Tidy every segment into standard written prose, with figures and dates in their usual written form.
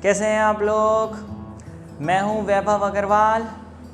कैसे हैं आप लोग? मैं हूं वैभव अग्रवाल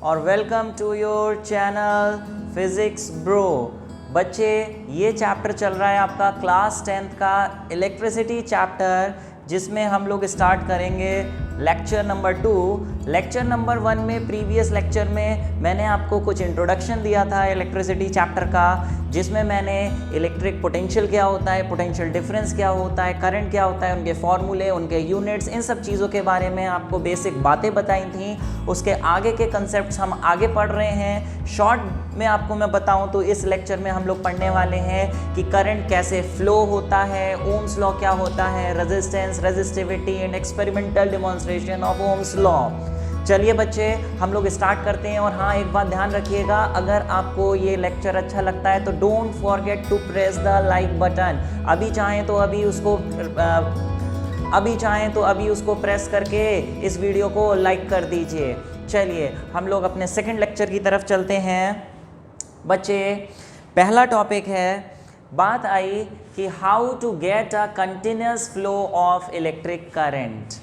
और welcome to your channel physics bro. बच्चे, ये चैप्टर चल रहा है आपका क्लास 10th का इलेक्ट्रिसिटी चैप्टर, जिसमें हम लोग स्टार्ट करेंगे लेक्चर नंबर 2। लेक्चर नंबर 1 में, प्रीवियस लेक्चर में मैंने आपको कुछ इंट्रोडक्शन दिया था इलेक्ट्रिसिटी चैप्टर का, जिसमें मैंने इलेक्ट्रिक पोटेंशियल क्या होता है, पोटेंशियल डिफरेंस क्या होता है, करंट क्या होता है, उनके फॉर्मूले, उनके यूनिट्स, इन सब चीज़ों के बारे में आपको बेसिक बातें बताई थी। उसके आगे के कंसेप्ट्स हम आगे पढ़ रहे हैं। शॉर्ट में आपको मैं बताऊं तो इस लेक्चर में हम लोग पढ़ने वाले हैं कि करंट कैसे फ्लो होता है, ओम्स लॉ क्या होता है, resistance, resistivity and experimental demonstration of Ohm's law. चलिए बच्चे, हम लोग स्टार्ट करते हैं। और हाँ, एक बात ध्यान रखिएगा, अगर आपको ये लेक्चर अच्छा लगता है तो don't forget to press the like button. अभी चाहें तो अभी उसको प्रेस करके इस वीडियो को लाइक कर दीजिए। चलिए हम लोग अपने सेकंड लेक्चर की तरफ चलते हैं। बच्चे, पहला टॉपिक है, बात आई कि how to get a continuous flow of electric current.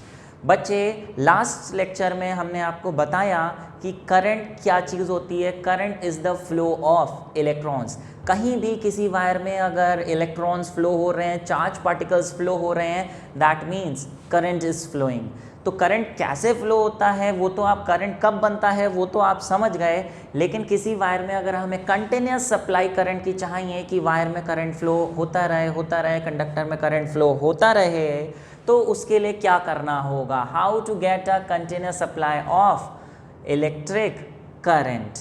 बच्चे, लास्ट लेक्चर में हमने आपको बताया कि करंट क्या चीज़ होती है। Current is the flow of electrons. कहीं भी किसी वायर में अगर इलेक्ट्रॉन्स फ्लो हो रहे हैं, चार्ज पार्टिकल्स फ्लो हो रहे हैं, that means current is flowing. तो करंट कैसे फ्लो होता है वो तो आप, करंट कब बनता है वो तो आप समझ गए, लेकिन किसी वायर में अगर हमें कंटिन्यूअस सप्लाई करंट की चाहिए कि वायर में करंट फ्लो होता रहे, कंडक्टर में करंट फ्लो होता रहे, तो उसके लिए क्या करना होगा? How to get a continuous supply of electric current.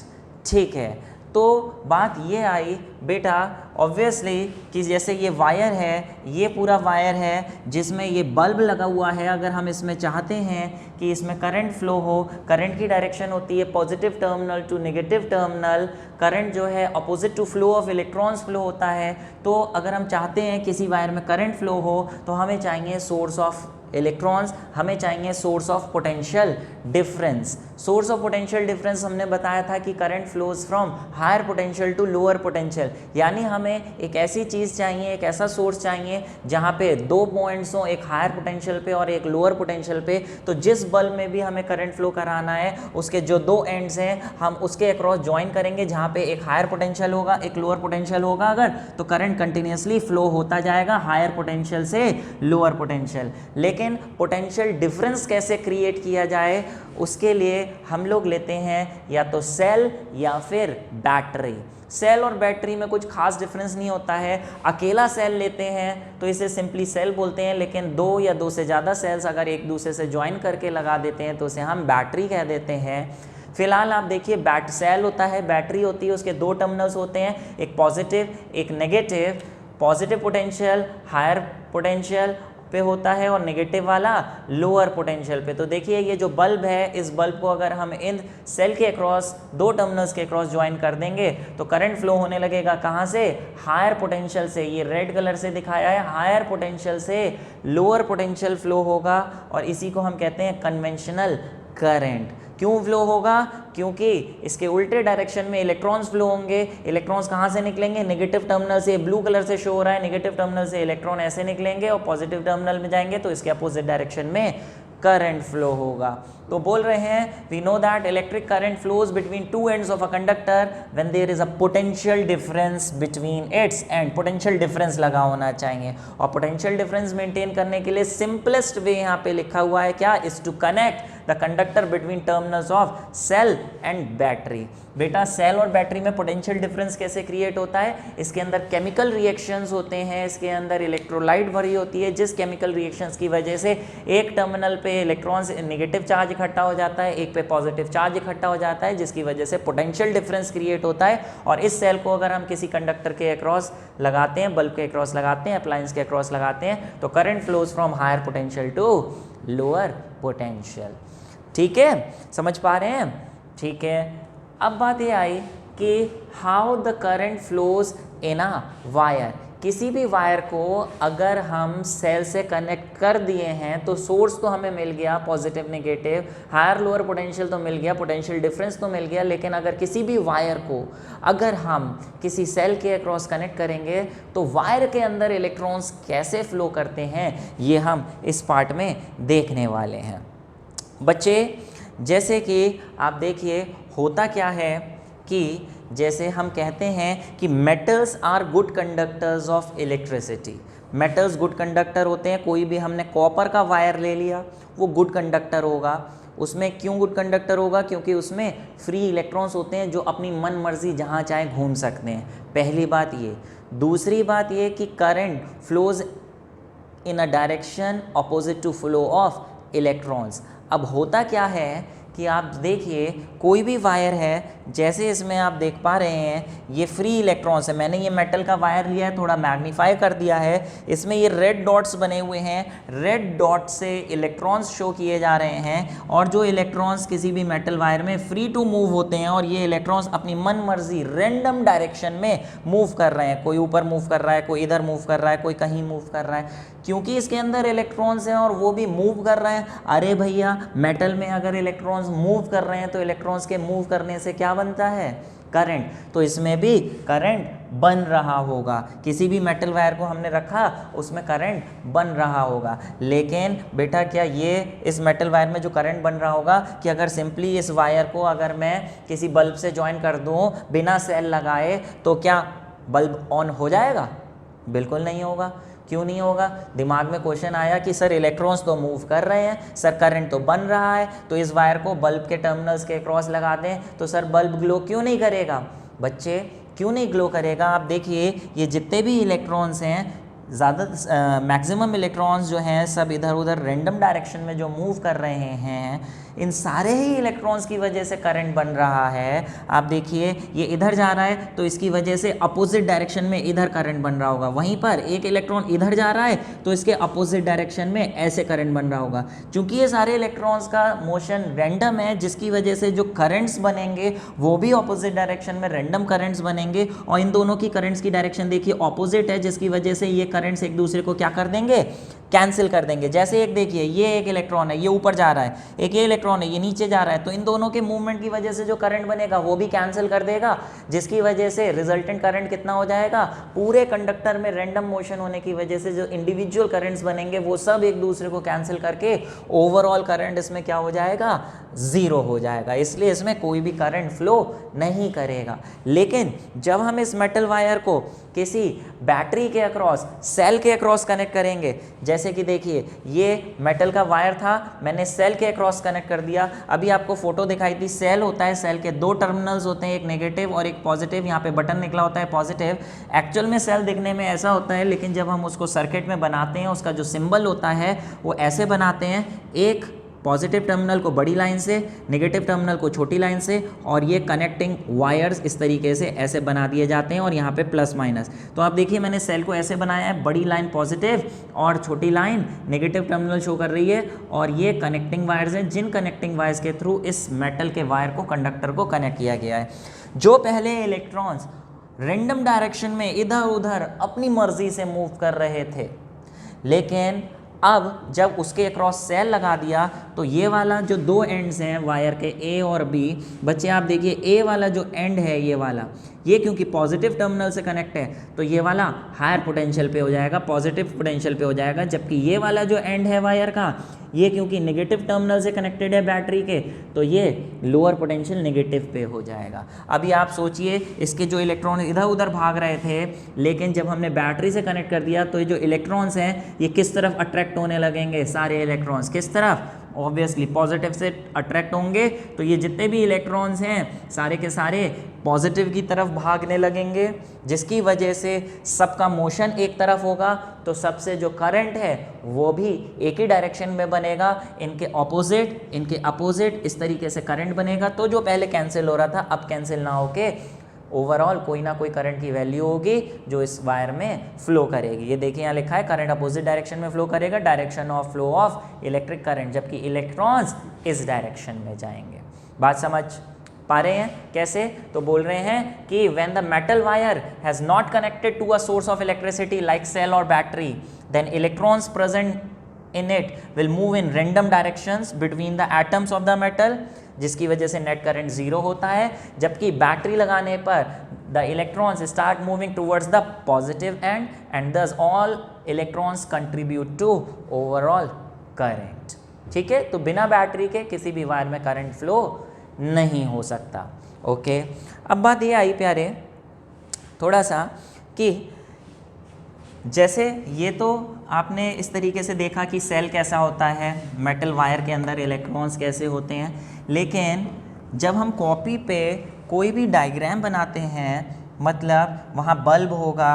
ठीक है, तो बात ये आई बेटा, ऑब्वियसली कि जैसे ये वायर है, ये पूरा वायर है जिसमें ये बल्ब लगा हुआ है। अगर हम इसमें चाहते हैं कि इसमें करंट फ्लो हो, करंट की डायरेक्शन होती है positive terminal to negative terminal. Current जो है opposite to flow of electrons flow होता है। तो अगर हम चाहते हैं किसी वायर में करंट फ्लो हो तो हमें चाहिए सोर्स ऑफ इलेक्ट्रॉन्स, हमें चाहिए source of potential difference. Source of potential difference हमने बताया था कि current flows from higher potential to lower potential, यानी हमें एक ऐसी चीज़ चाहिए, एक ऐसा सोर्स चाहिए जहाँ पे दो पॉइंट्स हों, एक हायर पोटेंशियल पे और एक लोअर पोटेंशियल पे। तो जिस बल्ब में भी हमें करंट फ्लो कराना है, उसके जो दो एंड्स हैं हम उसके अक्रॉस ज्वाइन करेंगे, जहाँ पे एक हायर पोटेंशियल होगा, एक लोअर पोटेंशियल होगा। अगर तो करंट कंटिन्यूसली फ्लो होता जाएगा हायर पोटेंशियल से लोअर पोटेंशियल। लेकिन पोटेंशियल डिफरेंस कैसे क्रिएट किया जाए, उसके लिए हम लोग लेते हैं या तो सेल या फिर बैटरी। सेल और बैटरी में कुछ खास डिफरेंस नहीं होता है। अकेला सेल लेते हैं तो इसे सिंपली सेल बोलते हैं, लेकिन दो या दो से ज़्यादा सेल्स अगर एक दूसरे से ज्वाइन करके लगा देते हैं तो उसे हम बैटरी कह देते हैं। फिलहाल आप देखिए, सेल होता है, बैटरी होती है, उसके दो टर्मिनल्स होते हैं, एक पॉजिटिव एक negative. Positive potential higher potential पे होता है और नेगेटिव वाला लोअर पोटेंशियल पे। तो देखिए, ये जो बल्ब है, इस बल्ब को अगर हम इन सेल के अक्रॉस, दो टर्मिनल्स के अक्रॉस ज्वाइन कर देंगे तो करंट फ्लो होने लगेगा कहाँ से? हायर पोटेंशियल से। ये रेड कलर से दिखाया है, हायर पोटेंशियल से लोअर पोटेंशियल फ्लो होगा, और इसी को हम कहते हैं कन्वेंशनल करंट। क्यों फ्लो होगा? क्योंकि इसके उल्टे डायरेक्शन में इलेक्ट्रॉन्स फ्लो होंगे। इलेक्ट्रॉन्स कहाँ से निकलेंगे? नेगेटिव टर्मिनल से। ब्लू कलर से शो हो रहा है, नेगेटिव टर्मिनल से इलेक्ट्रॉन ऐसे निकलेंगे और पॉजिटिव टर्मिनल में जाएंगे तो इसके अपोजिट डायरेक्शन में करंट फ्लो होगा। तो बोल रहे हैं, we know that electric current flows between two ends of a conductor when there is a potential difference between its end. Potential difference लगा होना चाहिए, और पोटेंशियल डिफरेंस मेंटेन करने के लिए सिंपलेस्ट वे यहाँ पे लिखा हुआ है क्या? Is to connect the conductor between terminals of cell and battery. बेटा, सेल और बैटरी में पोटेंशियल डिफरेंस कैसे क्रिएट होता है? इसके अंदर केमिकल रिएक्शंस होते हैं, इसके अंदर इलेक्ट्रोलाइट भरी होती है, जिस केमिकल रिएक्शंस की वजह से एक टर्मिनल पे इलेक्ट्रॉन्स नेगेटिव चार्ज इकट्ठा हो जाता है, एक पे पॉजिटिव चार्ज इकट्ठा हो जाता है, जिसकी वजह से पोटेंशियल डिफरेंस क्रिएट होता है। और इस सेल को अगर हम किसी कंडक्टर के अक्रॉस लगाते हैं, बल्ब के अक्रॉस लगाते हैं, अप्लायंस के अक्रॉस लगाते हैं, तो current flows from higher potential to lower potential. ठीक है, समझ पा रहे हैं? ठीक है, अब बात ये आई कि how the current flows in a wire. किसी भी वायर को अगर हम सेल से कनेक्ट कर दिए हैं तो सोर्स तो हमें मिल गया positive negative, higher lower potential तो मिल गया, पोटेंशियल डिफरेंस तो मिल गया, लेकिन अगर किसी भी वायर को अगर हम किसी सेल के अक्रॉस कनेक्ट करेंगे तो वायर के अंदर इलेक्ट्रॉन्स कैसे फ्लो करते हैं ये हम इस पार्ट में देखने वाले हैं। बच्चे जैसे कि आप देखिए होता क्या है कि जैसे हम कहते हैं कि metals are good conductors of electricity, metals good conductor होते हैं। कोई भी हमने कॉपर का वायर ले लिया वो गुड कंडक्टर होगा। उसमें क्यों गुड कंडक्टर होगा? क्योंकि उसमें फ्री इलेक्ट्रॉन्स होते हैं जो अपनी मन मर्जी जहाँ चाहे घूम सकते हैं, पहली बात ये। दूसरी बात ये कि current flows in a direction opposite to flow of electrons. अब होता क्या है कि आप देखिए कोई भी वायर है, जैसे इसमें आप देख पा रहे हैं ये फ्री इलेक्ट्रॉन्स है। मैंने ये मेटल का वायर लिया है, थोड़ा मैग्नीफाई कर दिया है। इसमें ये रेड डॉट्स बने हुए हैं, रेड डॉट से इलेक्ट्रॉन्स शो किए जा रहे हैं और जो इलेक्ट्रॉन्स किसी भी मेटल वायर में फ्री टू मूव होते हैं और ये इलेक्ट्रॉन्स अपनी मन मर्जी रैंडम डायरेक्शन में मूव कर रहे हैं। कोई ऊपर मूव कर रहा है, कोई इधर मूव कर रहा है, कोई कहीं मूव कर रहा है, क्योंकि इसके अंदर इलेक्ट्रॉन्स हैं और वो भी मूव कर रहे हैं। अरे भैया मेटल में अगर इलेक्ट्रॉन्स मूव कर रहे हैं तो इलेक्ट्रॉन्स के मूव करने से क्या बनता है? करंट। तो इसमें भी करंट बन रहा होगा। किसी भी मेटल वायर को हमने रखा उसमें करंट बन रहा होगा। लेकिन बेटा क्या ये इस मेटल वायर में जो करंट बन रहा होगा कि अगर सिंपली इस वायर को अगर मैं किसी बल्ब से ज्वाइन कर दूं बिना सेल लगाए तो क्या बल्ब ऑन हो जाएगा? बिल्कुल नहीं होगा। क्यों नहीं होगा? दिमाग में क्वेश्चन आया कि सर इलेक्ट्रॉन्स तो मूव कर रहे हैं, सर करंट तो बन रहा है, तो इस वायर को बल्ब के टर्मिनल्स के क्रॉस लगा दें तो सर बल्ब ग्लो क्यों नहीं करेगा? बच्चे क्यों नहीं ग्लो करेगा? आप देखिए ये जितने भी इलेक्ट्रॉन्स हैं, ज़्यादा मैक्सिमम इलेक्ट्रॉन्स जो हैं सब इधर उधर रैंडम डायरेक्शन में जो मूव कर रहे हैं, इन सारे ही इलेक्ट्रॉन्स की वजह से करंट बन रहा है। आप देखिए ये इधर जा रहा है तो इसकी वजह से अपोजिट डायरेक्शन में इधर करंट बन रहा होगा। वहीं पर एक इलेक्ट्रॉन इधर जा रहा है तो इसके अपोजिट डायरेक्शन में ऐसे करंट बन रहा होगा। क्योंकि ये सारे इलेक्ट्रॉन्स का मोशन रैंडम है जिसकी वजह से जो करंट्स बनेंगे वो भी अपोजिट डायरेक्शन में रैंडम करंट्स बनेंगे और इन दोनों की करंट्स की डायरेक्शन देखिए ऑपोजिट है, जिसकी वजह से ये करंट्स एक दूसरे को क्या कर देंगे? कैंसिल कर देंगे। जैसे एक देखिए ये एक इलेक्ट्रॉन है, ये ऊपर जा रहा है, एक ये इलेक्ट्रॉन है ये नीचे जा रहा है, तो इन दोनों के मूवमेंट की वजह से जो करंट बनेगा वो भी कैंसिल कर देगा, जिसकी वजह से रिजल्टेंट करंट कितना हो जाएगा? पूरे कंडक्टर में रैंडम मोशन होने की वजह से जो इंडिविजुअल करंट्स बनेंगे वो सब एक दूसरे को कैंसिल करके ओवरऑल करंट इसमें क्या हो जाएगा? ज़ीरो हो जाएगा। इसलिए इसमें कोई भी करंट फ्लो नहीं करेगा। लेकिन जब हम इस मेटल वायर को किसी बैटरी के अक्रॉस, सेल के अक्रॉस कनेक्ट करेंगे, जैसे कि देखिए ये मेटल का वायर था, मैंने सेल के अक्रॉस कनेक्ट कर दिया। अभी आपको फोटो दिखाई थी, सेल होता है, सेल के दो टर्मिनल्स होते हैं, एक नेगेटिव और एक पॉजिटिव। यहाँ पे बटन निकला होता है पॉजिटिव। एक्चुअल में सेल दिखने में ऐसा होता है, लेकिन जब हम उसको सर्किट में बनाते हैं उसका जो सिंबल होता है वो ऐसे बनाते हैं, एक पॉजिटिव टर्मिनल को बड़ी लाइन से, नेगेटिव टर्मिनल को छोटी लाइन से, और ये कनेक्टिंग वायर्स इस तरीके से ऐसे बना दिए जाते हैं और यहाँ पे प्लस माइनस। तो आप देखिए मैंने सेल को ऐसे बनाया है, बड़ी लाइन पॉजिटिव और छोटी लाइन नेगेटिव टर्मिनल शो कर रही है, और ये कनेक्टिंग वायर्स हैं जिन कनेक्टिंग वायर्स के थ्रू इस मेटल के वायर को, कंडक्टर को कनेक्ट किया गया है। जो पहले इलेक्ट्रॉन्स रैंडम डायरेक्शन में इधर उधर अपनी मर्जी से मूव कर रहे थे, लेकिन अब जब उसके अक्रॉस सेल लगा दिया तो ये वाला जो दो एंड्स हैं वायर के ए और बी, बच्चे आप देखिए ए वाला जो एंड है ये वाला, ये क्योंकि पॉजिटिव टर्मिनल से कनेक्ट है तो ये वाला हायर पोटेंशियल पे हो जाएगा, पॉजिटिव पोटेंशियल पे हो जाएगा, जबकि ये वाला जो एंड है वायर का, ये क्योंकि नेगेटिव टर्मिनल से कनेक्टेड है बैटरी के, तो ये लोअर पोटेंशियल नेगेटिव पे हो जाएगा। अभी आप सोचिए इसके जो इलेक्ट्रॉन इधर उधर भाग रहे थे, लेकिन जब हमने बैटरी से कनेक्ट कर दिया तो ये जो इलेक्ट्रॉन्स हैं ये किस तरफ अट्रैक्ट होने लगेंगे? सारे इलेक्ट्रॉन्स किस तरफ? ऑब्वियसली पॉजिटिव से अट्रैक्ट होंगे, तो ये जितने भी इलेक्ट्रॉन्स हैं सारे के सारे पॉजिटिव की तरफ भागने लगेंगे, जिसकी वजह से सबका मोशन एक तरफ होगा, तो सबसे जो करंट है वो भी एक ही डायरेक्शन में बनेगा, इनके अपोजिट इस तरीके से करंट बनेगा। तो जो पहले कैंसिल हो रहा था अब कैंसिल ना होके ओवरऑल कोई ना कोई करंट की वैल्यू होगी जो इस वायर में फ्लो करेगी। ये देखिए यहाँ लिखा है करंट अपोजिट डायरेक्शन में फ्लो करेगा, direction of flow of electric current, जबकि इलेक्ट्रॉन्स इस डायरेक्शन में जाएंगे। बात समझ पा रहे हैं कैसे? तो बोल रहे हैं कि when the metal wire has not connected to a source of electricity like cell और battery, then electrons present in it will move in random directions between the atoms of the metal, जिसकी वजह से net current zero होता है, जबकि battery लगाने पर the electrons start moving towards the positive end and thus all electrons contribute to overall current. ठीक है, तो बिना बैटरी के किसी भी वायर में करंट फ्लो नहीं हो सकता। ओके, अब बात ये आई प्यारे थोड़ा सा कि जैसे ये तो आपने इस तरीके से देखा कि सेल कैसा होता है, मेटल वायर के अंदर इलेक्ट्रॉन्स कैसे होते हैं, लेकिन जब हम कॉपी पे कोई भी डायग्राम बनाते हैं, मतलब वहाँ बल्ब होगा,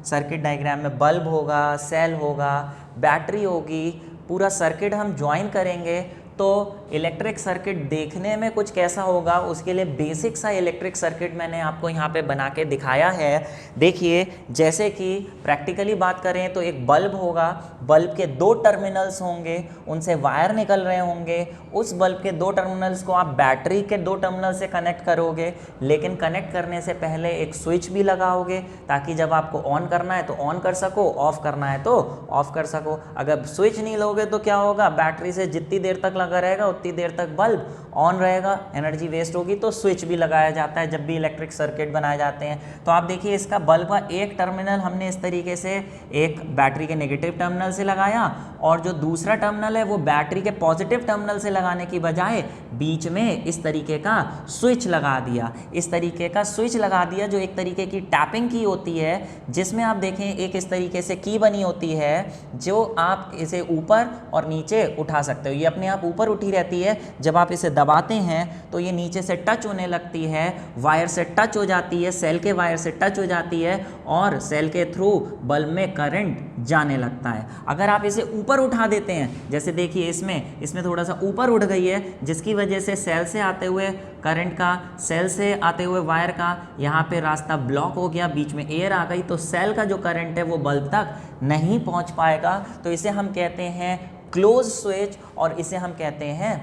सर्किट डायग्राम में बल्ब होगा, सेल होगा, बैटरी होगी, पूरा सर्किट हम ज्वाइन करेंगे तो इलेक्ट्रिक सर्किट देखने में कुछ कैसा होगा, उसके लिए बेसिक सा इलेक्ट्रिक सर्किट मैंने आपको यहाँ पे बना के दिखाया है। देखिए, जैसे कि प्रैक्टिकली बात करें तो एक बल्ब होगा, बल्ब के दो टर्मिनल्स होंगे, उनसे वायर निकल रहे होंगे, उस बल्ब के दो टर्मिनल्स को आप बैटरी के दो टर्मिनल से कनेक्ट करोगे, लेकिन कनेक्ट करने से पहले एक स्विच भी लगाओगे ताकि जब आपको ऑन करना है तो ऑन कर सको, ऑफ करना है तो ऑफ कर सको। अगर स्विच नहीं लोगे तो क्या होगा, बैटरी से जितनी देर तक लगा रहेगा उतनी देर तक बल्ब ऑन रहेगा, एनर्जी वेस्ट होगी, तो स्विच भी लगाया जाता है जब भी इलेक्ट्रिक सर्किट बनाए जाते हैं। तो आप देखिए इसका बल्ब का एक टर्मिनल हमने इस तरीके से एक बैटरी के नेगेटिव टर्मिनल से लगाया और जो दूसरा टर्मिनल है वो बैटरी के पॉजिटिव टर्मिनल से लगाने की बजाय बीच में इस तरीके का स्विच लगा दिया। इस तरीके का स्विच लगा दिया जो एक तरीके की टैपिंग की होती है, जिसमें आप देखें एक इस तरीके से की बनी होती है जो आप इसे ऊपर और नीचे उठा सकते हो। ये अपने आप ऊपर उठी रहती है, जब आप इसे दबाते हैं तो ये नीचे से टच होने लगती है, वायर से टच हो जाती है, सेल के वायर से टच हो जाती है और सेल के थ्रू बल्ब में करंट जाने लगता है। अगर आप इसे ऊपर उठा देते हैं, जैसे देखिए इसमें थोड़ा सा ऊपर उठ गई है, जिसकी वजह से सेल से आते हुए करंट का, सेल से आते हुए वायर का यहाँ पे रास्ता ब्लॉक हो गया, बीच में एयर आ गई, तो सेल का जो करंट है वो बल्ब तक नहीं पहुँच पाएगा। तो इसे हम कहते हैं क्लोज स्विच और इसे हम कहते हैं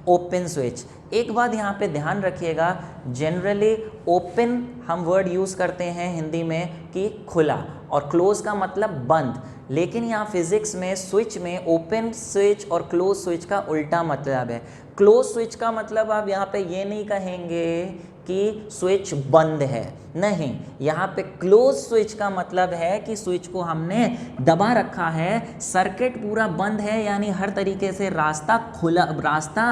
ओपन स्विच। एक बात यहाँ पे ध्यान रखिएगा, जनरली ओपन हम वर्ड यूज़ करते हैं हिंदी में कि खुला, और क्लोज का मतलब बंद, लेकिन यहाँ फिजिक्स में स्विच में ओपन स्विच और क्लोज स्विच का उल्टा मतलब है। क्लोज स्विच का मतलब आप यहाँ पे ये नहीं कहेंगे कि स्विच बंद है, नहीं, यहाँ पे क्लोज स्विच का मतलब है कि स्विच को हमने दबा रखा है, सर्किट पूरा बंद है, यानी हर तरीके से रास्ता खुला, रास्ता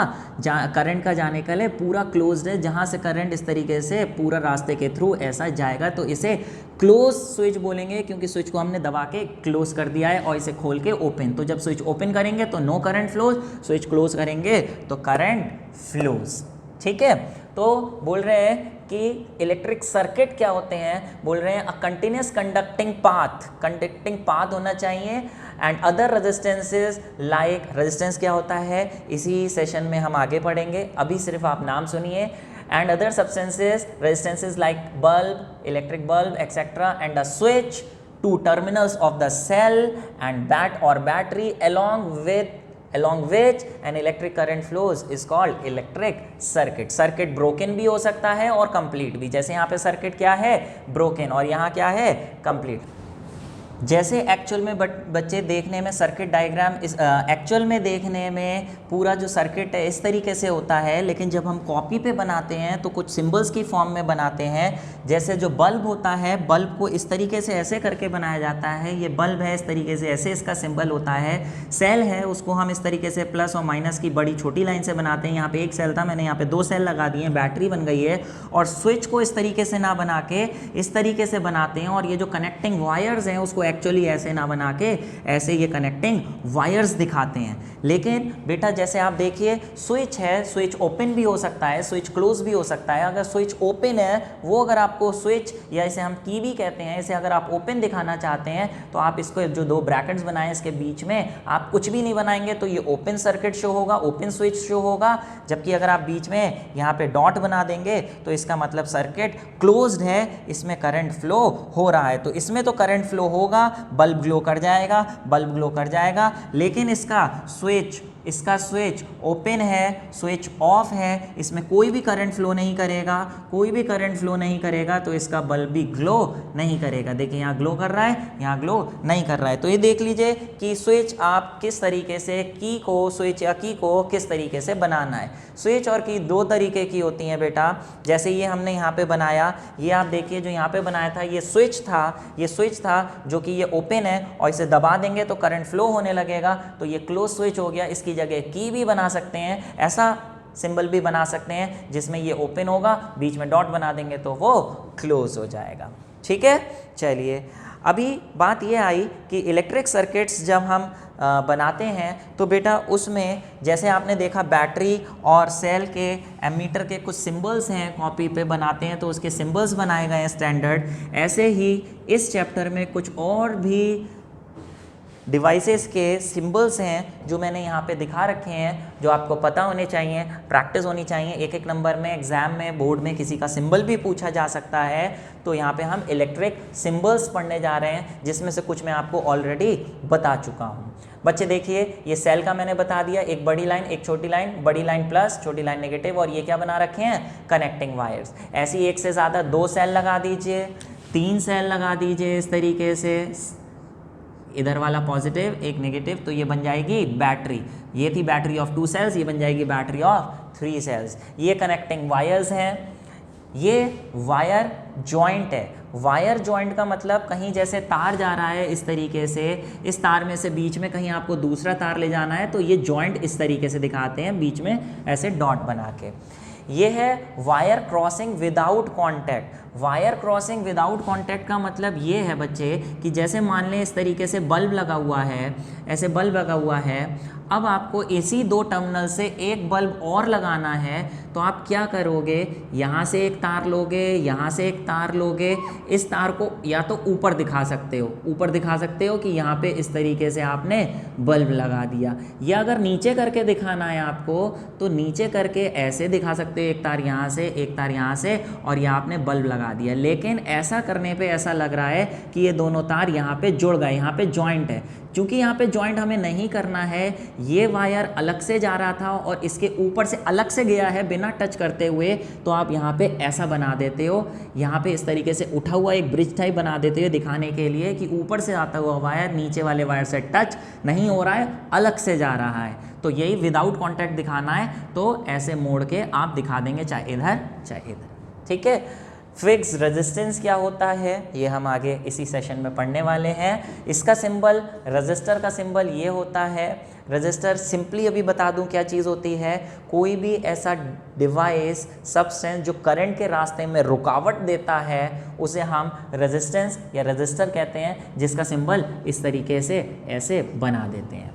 करंट का जाने के लिए पूरा क्लोज्ड है, जहाँ से करंट इस तरीके से पूरा रास्ते के थ्रू ऐसा जाएगा, तो इसे क्लोज स्विच बोलेंगे क्योंकि स्विच को हमने दबा के क्लोज कर दिया है और इसे खोल के ओपन। तो जब स्विच ओपन करेंगे तो no current flows, switch close करेंगे तो करंट फ्लोज। ठीक है, तो बोल रहे हैं कि इलेक्ट्रिक सर्किट क्या होते हैं, बोल रहे हैं अ कंटिन्यूस कंडक्टिंग पाथ होना चाहिए and other resistances like, resistance क्या होता है इसी सेशन में हम आगे पढ़ेंगे, अभी सिर्फ आप नाम सुनिए, and other substances resistances like bulb, electric bulb etc, and a switch, two terminals of the cell and battery along which an electric current flows is called electric circuit। Circuit broken भी हो सकता है और complete भी, जैसे यहाँ पे circuit क्या है ब्रोकन और यहाँ क्या है कंप्लीट। जैसे एक्चुअल में बच्चे देखने में सर्किट डायग्राम एक्चुअल में देखने में पूरा जो सर्किट है इस तरीके से होता है, लेकिन जब हम कॉपी पे बनाते हैं तो कुछ सिंबल्स की फॉर्म में बनाते हैं। जैसे जो बल्ब होता है, बल्ब को इस तरीके से ऐसे करके बनाया जाता है, ये बल्ब है इस तरीके से ऐसे इसका सिंबल होता है। सेल है उसको हम इस तरीके से प्लस और माइनस की बड़ी छोटी लाइन से बनाते हैं, यहाँ पे एक सेल था, मैंने यहाँ पे दो सेल लगा दिए, बैटरी बन गई है। और स्विच को इस तरीके से ना बना के इस तरीके से बनाते हैं, और ये जो कनेक्टिंग वायर्स हैं उसको एक्चुअली ऐसे ना बना के ऐसे ये कनेक्टिंग वायर्स दिखाते हैं। लेकिन बेटा जैसे आप देखिए स्विच है, स्विच ओपन भी हो सकता है, स्विच क्लोज भी हो सकता है। अगर स्विच ओपन है, वो अगर आपको स्विच या इसे हम की भी कहते हैं, इसे अगर आप ओपन दिखाना चाहते हैं तो आप इसको जो दो ब्रैकेट्स बनाए इसके बीच में आप कुछ भी नहीं बनाएंगे तो ये ओपन सर्किट शो होगा, ओपन स्विच शो होगा। जबकि अगर आप बीच में यहाँ पे डॉट बना देंगे तो इसका मतलब सर्किट क्लोज्ड है, इसमें करंट फ्लो हो रहा है। तो इसमें तो करंट फ्लो होगा होगा, बल्ब ग्लो कर जाएगा, बल्ब ग्लो कर जाएगा, लेकिन इसका स्विच ओपन है, स्विच ऑफ है, इसमें कोई भी करंट फ्लो नहीं करेगा, कोई भी करंट फ्लो नहीं करेगा, तो इसका बल्ब भी ग्लो नहीं करेगा। देखिए यहाँ ग्लो कर रहा है, यहाँ ग्लो नहीं कर रहा है। तो ये देख लीजिए कि स्विच आप किस तरीके से स्विच या की को किस तरीके से बनाना है। स्विच और की दो तरीके की होती हैं बेटा। जैसे ये हमने यहाँ पे बनाया, ये आप देखिए जो यहाँ पे बनाया था ये स्विच था जो कि ये ओपन है, और इसे दबा देंगे तो करंट फ्लो होने लगेगा, तो ये क्लोज स्विच हो गया। इसकी जगह की भी बना सकते हैं, ऐसा सिंबल भी बना सकते हैं जिसमें ये ओपन होगा, बीच में डॉट बना देंगे तो वो क्लोज हो जाएगा। ठीक है, चलिए अभी बात ये आई कि इलेक्ट्रिक सर्किट्स जब हम बनाते हैं तो बेटा उसमें जैसे आपने देखा बैटरी और सेल के एमीटर के कुछ सिंबल्स हैं, कॉपी पे बनाते हैं तो उसके सिंबल्स बनाए गए हैं स्टैंडर्ड। ऐसे ही इस चैप्टर में कुछ और भी डिवाइसेस के सिंबल्स हैं जो मैंने यहाँ पे दिखा रखे हैं, जो आपको पता होने चाहिए, प्रैक्टिस होनी चाहिए। एक एक नंबर में एग्जाम में बोर्ड में किसी का सिंबल भी पूछा जा सकता है। तो यहाँ पे हम इलेक्ट्रिक सिंबल्स पढ़ने जा रहे हैं, जिसमें से कुछ मैं आपको ऑलरेडी बता चुका हूँ। बच्चे देखिए ये सेल का मैंने बता दिया, एक बड़ी लाइन एक छोटी लाइन, बड़ी लाइन प्लस छोटी लाइन नेगेटिव, और ये क्या बना रखे हैं, कनेक्टिंग वायर्स। ऐसी एक से ज़्यादा दो सेल लगा दीजिए, तीन सेल लगा दीजिए इस तरीके से, इधर वाला पॉजिटिव एक नेगेटिव, तो ये बन जाएगी बैटरी। ये थी बैटरी ऑफ 2 सेल्स, ये बन जाएगी बैटरी ऑफ 3 सेल्स। ये कनेक्टिंग वायर्स हैं। ये वायर जॉइंट है। वायर जॉइंट का मतलब कहीं जैसे तार जा रहा है इस तरीके से, इस तार में से बीच में कहीं आपको दूसरा तार ले जाना है, तो ये जॉइंट इस तरीके से दिखाते हैं, बीच में ऐसे डॉट बना के। ये है wire crossing without contact. Wire crossing without contact का मतलब ये है बच्चे कि जैसे मान लें इस तरीके से बल्ब लगा हुआ है, ऐसे बल्ब लगा हुआ है, अब आपको इसी दो टर्मिनल से एक बल्ब और लगाना है, तो आप क्या करोगे, यहाँ से एक तार लोगे, यहाँ से एक तार लोगे, इस तार को या तो ऊपर दिखा सकते हो कि यहाँ पे इस तरीके से आपने बल्ब लगा दिया, या अगर नीचे करके दिखाना है आपको तो नीचे करके ऐसे दिखा सकते हो, एक तार यहाँ से एक तार यहाँ से, और यहाँ आपने बल्ब लगा दिया। लेकिन ऐसा करने पे ऐसा लग रहा है कि ये दोनों तार यहाँ पे जुड़ गए, यहाँ पे जॉइंट है। क्योंकि यहाँ पे जॉइंट हमें नहीं करना है, ये वायर अलग से जा रहा था और इसके ऊपर से अलग से गया है बिना टच करते हुए, तो आप यहाँ पे ऐसा बना देते हो, यहाँ पे इस तरीके से उठा हुआ एक ब्रिज टाइप बना देते हो, दिखाने के लिए कि ऊपर से आता हुआ वायर नीचे वाले वायर से टच नहीं हो रहा है, अलग से जा रहा है। तो यही विदाउट कॉन्टैक्ट दिखाना है, तो ऐसे मोड़ के आप दिखा देंगे, चाहे इधर चाहे इधर। ठीक है। फिक्स रेजिस्टेंस क्या होता है ये हम आगे इसी सेशन में पढ़ने वाले हैं। इसका सिंबल, रजिस्टर का सिंबल ये होता है। रजिस्टर सिंपली अभी बता दूं क्या चीज़ होती है, कोई भी ऐसा डिवाइस, सब्सटेंस जो करंट के रास्ते में रुकावट देता है उसे हम रेजिस्टेंस या रजिस्टर कहते हैं, जिसका सिंबल इस तरीके से ऐसे बना देते हैं।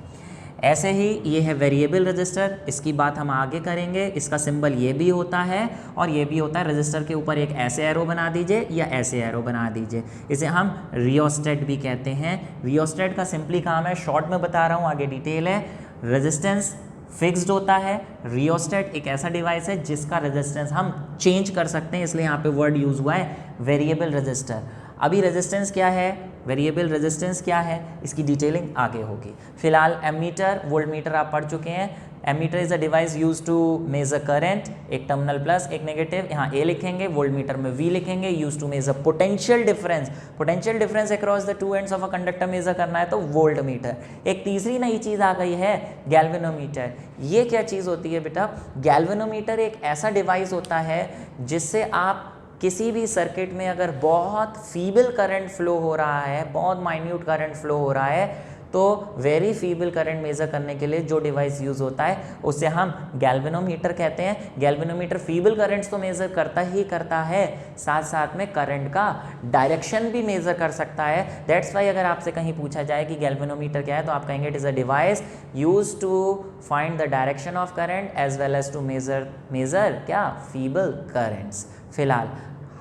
ऐसे ही ये है वेरिएबल रजिस्टर, इसकी बात हम आगे करेंगे। इसका सिंबल ये भी होता है और ये भी होता है। रजिस्टर के ऊपर एक ऐसे एरो बना दीजिए या ऐसे एरो बना दीजिए, इसे हम रियोस्टेट भी कहते हैं। रियोस्टेट का सिंपली काम है, शॉर्ट में बता रहा हूँ, आगे डिटेल है। रेजिस्टेंस फिक्स्ड होता है, रियोस्टेट एक ऐसा डिवाइस है जिसका रेजिस्टेंस हम चेंज कर सकते हैं, इसलिए यहाँ पे वर्ड यूज हुआ है वेरिएबल रजिस्टर। अभी रेजिस्टेंस क्या है, वेरिएबल रेजिस्टेंस क्या है, इसकी डिटेलिंग आगे होगी। फिलहाल एमीटर, वोल्टमीटर आप पढ़ चुके हैं। Ammeter is a device use to measure current, एक टर्मिनल प्लस एक नेगेटिव, यहाँ ए लिखेंगे, वोल्टमीटर में वी लिखेंगे। Use to measure potential difference, potential difference across the two ends of a conductor measure करना है तो वोल्टमीटर। एक तीसरी नई चीज़ आ गई है गैल्वेनोमीटर। ये क्या चीज़ होती है बेटा, गैल्वेनोमीटर एक ऐसा डिवाइस होता है जिससे आप किसी भी सर्किट में अगर बहुत फीबल करंट फ्लो हो रहा है, बहुत माइन्यूट करंट फ्लो हो रहा है, तो वेरी फीबल करंट मेजर करने के लिए जो डिवाइस यूज़ होता है उसे हम गैल्वेनोमीटर कहते हैं। गैल्वेनोमीटर फीबल करंट्स तो मेजर करता ही करता है, साथ साथ में करंट का डायरेक्शन भी मेजर कर सकता है। दैट्स वाई अगर आपसे कहीं पूछा जाए कि गैल्वेनोमीटर क्या है तो आप कहेंगे it is a device use to find the direction of current as well as to measure क्या, फीबल करंट्स। फिलहाल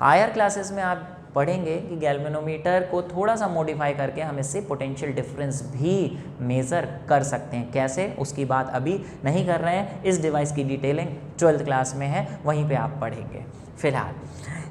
हायर क्लासेस में आप पढ़ेंगे कि गैल्वेनोमीटर को थोड़ा सा मॉडिफाई करके हम इससे पोटेंशियल डिफरेंस भी मेज़र कर सकते हैं। कैसे, उसकी बात अभी नहीं कर रहे हैं। इस डिवाइस की डिटेलिंग 12th क्लास में है, वहीं पे आप पढ़ेंगे। फिलहाल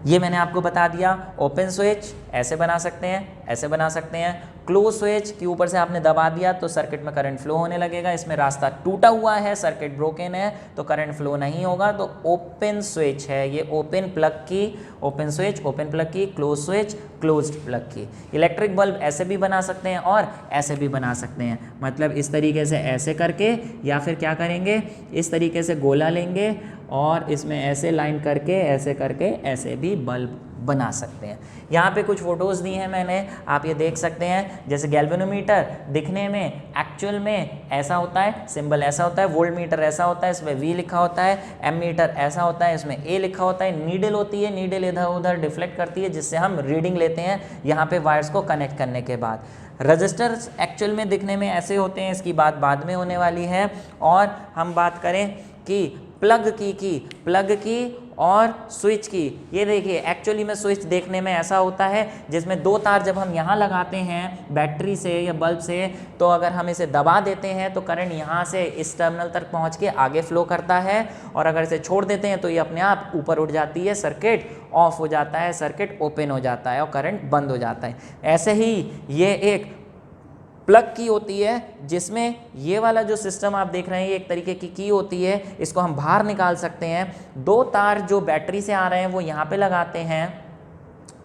ये मैंने आपको बता दिया, ओपन स्विच ऐसे बना सकते हैं, ऐसे बना सकते हैं, क्लोज स्विच के ऊपर से आपने दबा दिया तो सर्किट में करंट फ्लो होने लगेगा, इसमें रास्ता टूटा हुआ है, सर्किट ब्रोकन है तो करंट फ्लो नहीं होगा। तो ओपन स्विच है ये, ओपन प्लग की, ओपन स्विच ओपन प्लग की, क्लोज स्विच क्लोज्ड प्लग की। इलेक्ट्रिक बल्ब ऐसे भी बना सकते हैं और ऐसे भी बना सकते हैं, मतलब इस तरीके से ऐसे करके, या फिर क्या करेंगे इस तरीके से गोला लेंगे और इसमें ऐसे लाइन करके ऐसे करके ऐसे भी बल्ब बना सकते हैं। यहाँ पे कुछ फोटोज़ दी हैं मैंने, आप ये देख सकते हैं। जैसे गैल्वेनोमीटर दिखने में एक्चुअल में ऐसा होता है, सिंबल ऐसा होता है, वोल्ट मीटर ऐसा होता है, इसमें V लिखा होता है, एमीटर ऐसा होता है, इसमें A लिखा होता है, नीडल होती है, नीडल इधर उधर डिफ्लेक्ट करती है जिससे हम रीडिंग लेते हैं यहाँ पे वायर्स को कनेक्ट करने के बाद। रजिस्टर्स एक्चुअल में दिखने में ऐसे होते हैं, इसकी बात बाद में होने वाली है। और हम बात करें कि प्लग की और स्विच की, ये देखिए एक्चुअली में स्विच देखने में ऐसा होता है जिसमें दो तार जब हम यहाँ लगाते हैं बैटरी से या बल्ब से, तो अगर हम इसे दबा देते हैं तो करंट यहाँ से इस टर्मिनल तक पहुँच के आगे फ्लो करता है, और अगर इसे छोड़ देते हैं तो ये अपने आप ऊपर उठ जाती है, सर्किट ऑफ हो जाता है, सर्किट ओपन हो जाता है और करंट बंद हो जाता है। ऐसे ही ये एक प्लग की होती है जिसमें ये वाला जो सिस्टम आप देख रहे हैं ये एक तरीके की होती है, इसको हम बाहर निकाल सकते हैं। दो तार जो बैटरी से आ रहे हैं वो यहाँ पे लगाते हैं,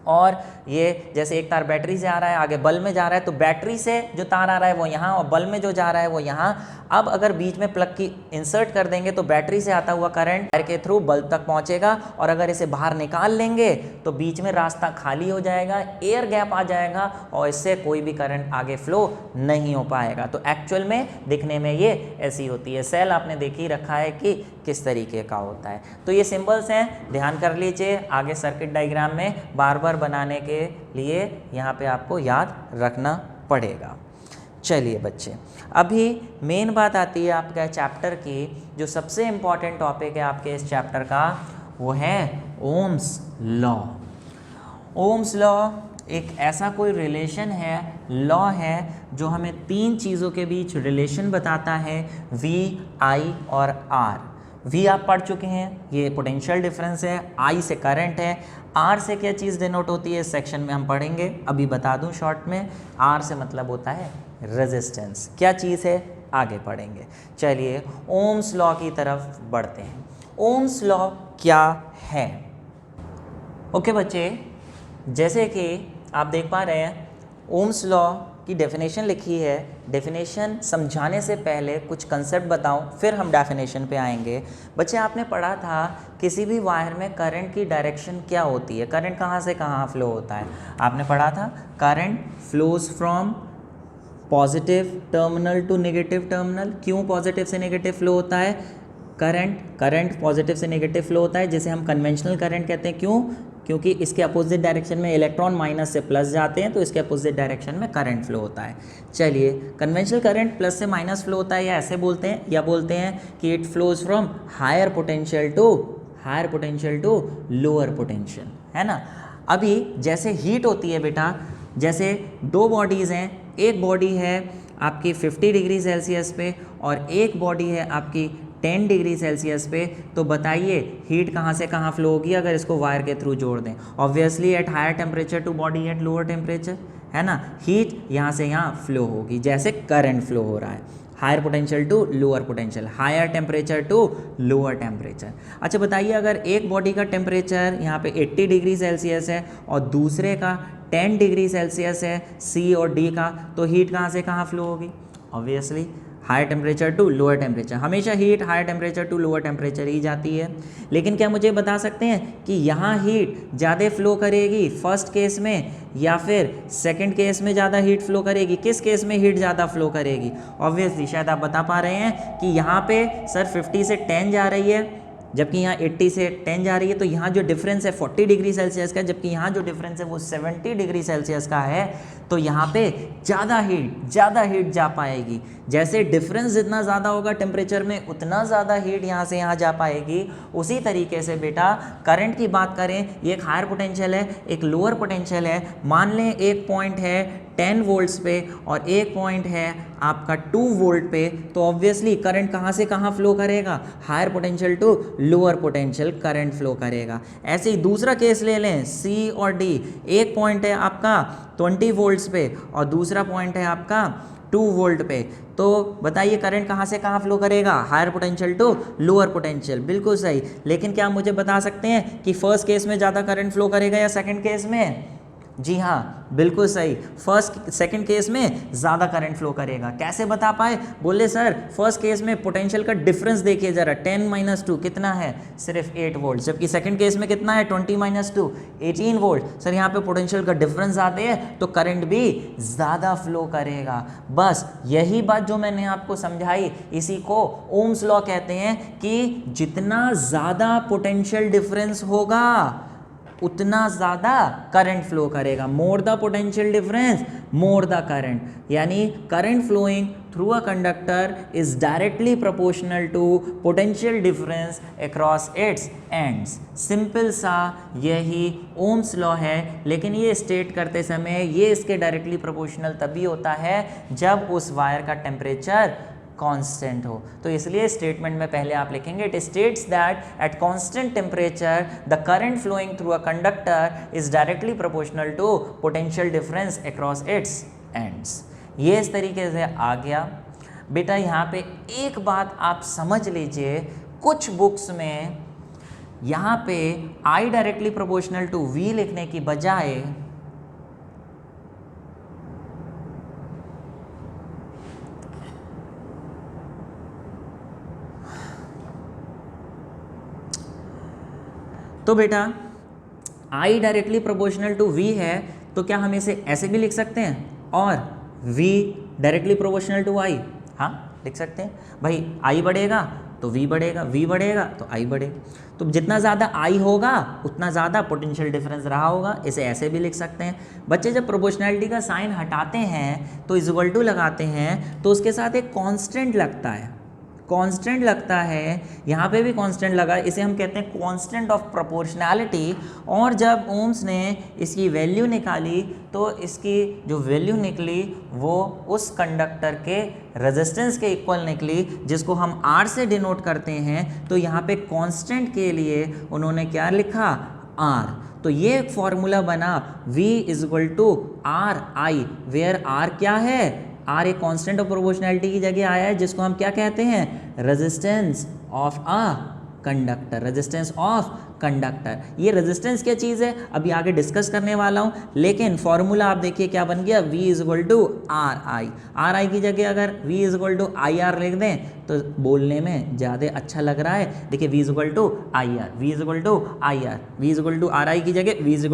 और ये जैसे एक तार बैटरी से आ रहा है आगे बल्ब में जा रहा है, तो बैटरी से जो तार आ रहा है वो यहाँ और बल्ब में जो जा रहा है वो यहाँ। अब अगर बीच में प्लग की इंसर्ट कर देंगे तो बैटरी से आता हुआ करंट वायर के थ्रू बल्ब तक पहुँचेगा, और अगर इसे बाहर निकाल लेंगे तो बीच में रास्ता खाली हो जाएगा, एयर गैप आ जाएगा और इससे कोई भी करंट आगे फ्लो नहीं हो पाएगा। तो एक्चुअल में दिखने में ये ऐसी होती है। सेल आपने देख ही रखा है कि किस तरीके का होता है। तो ये सिंबल्स हैं, ध्यान कर लीजिए, आगे सर्किट डायग्राम में बार बार बनाने के लिए यहाँ पे आपको याद रखना पड़ेगा। चलिए बच्चे, अभी मेन बात आती है आपका चैप्टर की, जो सबसे इम्पॉर्टेंट टॉपिक है आपके इस चैप्टर का, वो है ओम्स लॉ। ओम्स लॉ एक ऐसा कोई रिलेशन है, लॉ है, जो हमें तीन चीज़ों के बीच रिलेशन बताता है, V, I और R। V आप पढ़ चुके हैं, ये पोटेंशियल डिफरेंस है, I से करंट है, R से क्या चीज़ डिनोट होती है इस सेक्शन में हम पढ़ेंगे, अभी बता दूं शॉर्ट में। R से मतलब होता है रेजिस्टेंस, क्या चीज़ है आगे पढ़ेंगे। चलिए ओम्स लॉ की तरफ बढ़ते हैं। ओम्स लॉ क्या है? ओके बच्चे, जैसे कि आप देख पा रहे हैं ओम्स लॉ की डेफिनेशन लिखी है। डेफिनेशन समझाने से पहले कुछ कंसेप्ट बताऊं, फिर हम डेफिनेशन पे आएंगे। बच्चे आपने पढ़ा था किसी भी वायर में करंट की डायरेक्शन क्या होती है, करंट कहाँ से कहाँ फ्लो होता है। आपने पढ़ा था current flows from positive terminal to negative terminal. क्यों पॉजिटिव से नेगेटिव फ्लो होता है? करंट पॉजिटिव से नेगेटिव फ्लो होता है, जिसे हम कन्वेंशनल करंट कहते हैं। क्यों? क्योंकि इसके अपोजिट डायरेक्शन में इलेक्ट्रॉन माइनस से प्लस जाते हैं, तो इसके अपोजिट डायरेक्शन में करंट फ्लो होता है। चलिए, कन्वेंशनल करंट प्लस से माइनस फ्लो होता है, या ऐसे बोलते हैं, या बोलते हैं कि it flows from higher potential to lower potential, है ना। अभी जैसे हीट होती है बेटा, जैसे दो बॉडीज़ हैं, एक बॉडी है आपकी 50 डिग्री सेल्सियस पे और एक बॉडी है आपकी 10 डिग्री सेल्सियस पे, तो बताइए हीट कहाँ से कहाँ फ्लो होगी अगर इसको वायर के थ्रू जोड़ दें। Obviously at higher temperature to body at lower temperature, है ना। हीट यहाँ से यहाँ फ्लो होगी, जैसे करंट फ्लो हो रहा है, higher potential to lower potential, higher temperature to lower temperature. अच्छा बताइए, अगर एक बॉडी का टेम्परेचर यहाँ पे 80 डिग्री सेल्सियस है और दूसरे का 10 डिग्री सेल्सियस है, C और D का, तो हीट कहाँ से कहाँ फ्लो होगी? Obviously higher temperature to lower temperature. हमेशा heat higher temperature to lower temperature ही जाती है। लेकिन क्या मुझे बता सकते हैं कि यहाँ हीट ज़्यादा फ्लो करेगी फर्स्ट केस में या फिर सेकंड केस में ज़्यादा हीट फ्लो करेगी? किस केस में हीट ज़्यादा फ्लो करेगी? ऑब्वियसली शायद आप बता पा रहे हैं कि यहाँ पे सर 50 से 10 जा रही है, जबकि यहाँ 80 से 10 जा रही है, तो यहाँ जो डिफरेंस है 40 डिग्री सेल्सियस का, जबकि यहाँ जो डिफरेंस है वो 70 डिग्री सेल्सियस का है, तो यहाँ पे ज़्यादा हीट जा पाएगी। जैसे डिफरेंस जितना ज़्यादा होगा टेम्परेचर में उतना ज़्यादा हीट यहाँ से यहाँ जा पाएगी। उसी तरीके से बेटा करंट की बात करें, ये एक हायर पोटेंशियल है, एक लोअर पोटेंशियल है। मान लें एक पॉइंट है 10 वोल्ट्स पे और एक पॉइंट है आपका 2 वोल्ट पे, तो ऑब्वियसली करंट कहाँ से कहाँ फ्लो करेगा, higher potential to lower potential current flow करेगा। ऐसे ही दूसरा केस ले लें सी और डी, एक पॉइंट है आपका 20 वोल्ट्स पे और दूसरा पॉइंट है आपका 2 वोल्ट पे, तो बताइए करंट कहाँ से कहाँ फ्लो करेगा, higher potential to lower potential. बिल्कुल सही। लेकिन क्या आप मुझे बता सकते हैं कि फर्स्ट केस में ज़्यादा करंट फ्लो करेगा या सेकंड केस में? जी हाँ, बिल्कुल सही, फर्स्ट सेकंड केस में ज़्यादा करंट फ्लो करेगा। कैसे बता पाए? बोले सर फर्स्ट केस में पोटेंशियल का डिफरेंस देखिए ज़रा, 10 - 2 कितना है, सिर्फ 8 वोल्ट, जबकि सेकंड केस में कितना है 20 - 2 18 वोल्ट। सर यहाँ पे पोटेंशियल का डिफरेंस ज़्यादा है तो करंट भी ज़्यादा फ्लो करेगा। बस यही बात जो मैंने आपको समझाई, इसी को ओम्स लॉ कहते हैं कि जितना ज़्यादा पोटेंशियल डिफरेंस होगा उतना ज़्यादा करंट फ्लो करेगा। More the potential difference more the current, यानी current flowing through a conductor is directly proportional to potential difference across its ends. Simple सा यही ओम्स लॉ है, लेकिन ये स्टेट करते समय ये इसके डायरेक्टली प्रोपोर्शनल तभी होता है जब उस वायर का टेम्परेचर कांस्टेंट हो। तो इसलिए स्टेटमेंट में पहले आप लिखेंगे it states that at constant temperature the current flowing through a conductor is directly proportional to potential difference across its ends. ये इस तरीके से आ गया। बेटा यहाँ पे एक बात आप समझ लीजिए, कुछ बुक्स में यहाँ पे I directly proportional to V लिखने की बजाय तो बेटा I directly proportional to V है, तो क्या हम इसे ऐसे भी लिख सकते हैं और V directly proportional to I? हाँ लिख सकते हैं भाई, I बढ़ेगा तो V बढ़ेगा, V बढ़ेगा तो I बढ़ेगा। तो जितना ज़्यादा I होगा उतना ज़्यादा पोटेंशियल डिफरेंस रहा होगा, इसे ऐसे भी लिख सकते हैं। बच्चे जब प्रोपोर्शनैलिटी का साइन हटाते हैं तो इक्वल टू लगाते हैं तो उसके साथ एक कांस्टेंट लगता है, कांस्टेंट लगता है, यहाँ पे भी कांस्टेंट लगा, इसे हम कहते हैं कांस्टेंट ऑफ प्रोपोर्शनैलिटी। और जब ओम्स ने इसकी वैल्यू निकाली तो इसकी जो वैल्यू निकली वो उस कंडक्टर के रेजिस्टेंस के इक्वल निकली, जिसको हम R से डिनोट करते हैं। तो यहाँ पे कांस्टेंट के लिए उन्होंने क्या लिखा, R। तो ये एक फॉर्मूला बना V = RI, वेयर R क्या है, R एक कांस्टेंट ऑफ प्रोपोर्शनैलिटी की जगह आया है, जिसको हम क्या कहते हैं, resistance of a conductor, resistance of conductor. ये रेजिस्टेंस क्या चीज़ है अभी आगे डिस्कस करने वाला हूँ, लेकिन फॉर्मूला आप देखिए क्या बन गया, V = RI। RI की जगह अगर V = IR लिख दें तो बोलने में ज़्यादा अच्छा लग रहा है। देखिए V = IR, V = IR, V = RI की जगह V =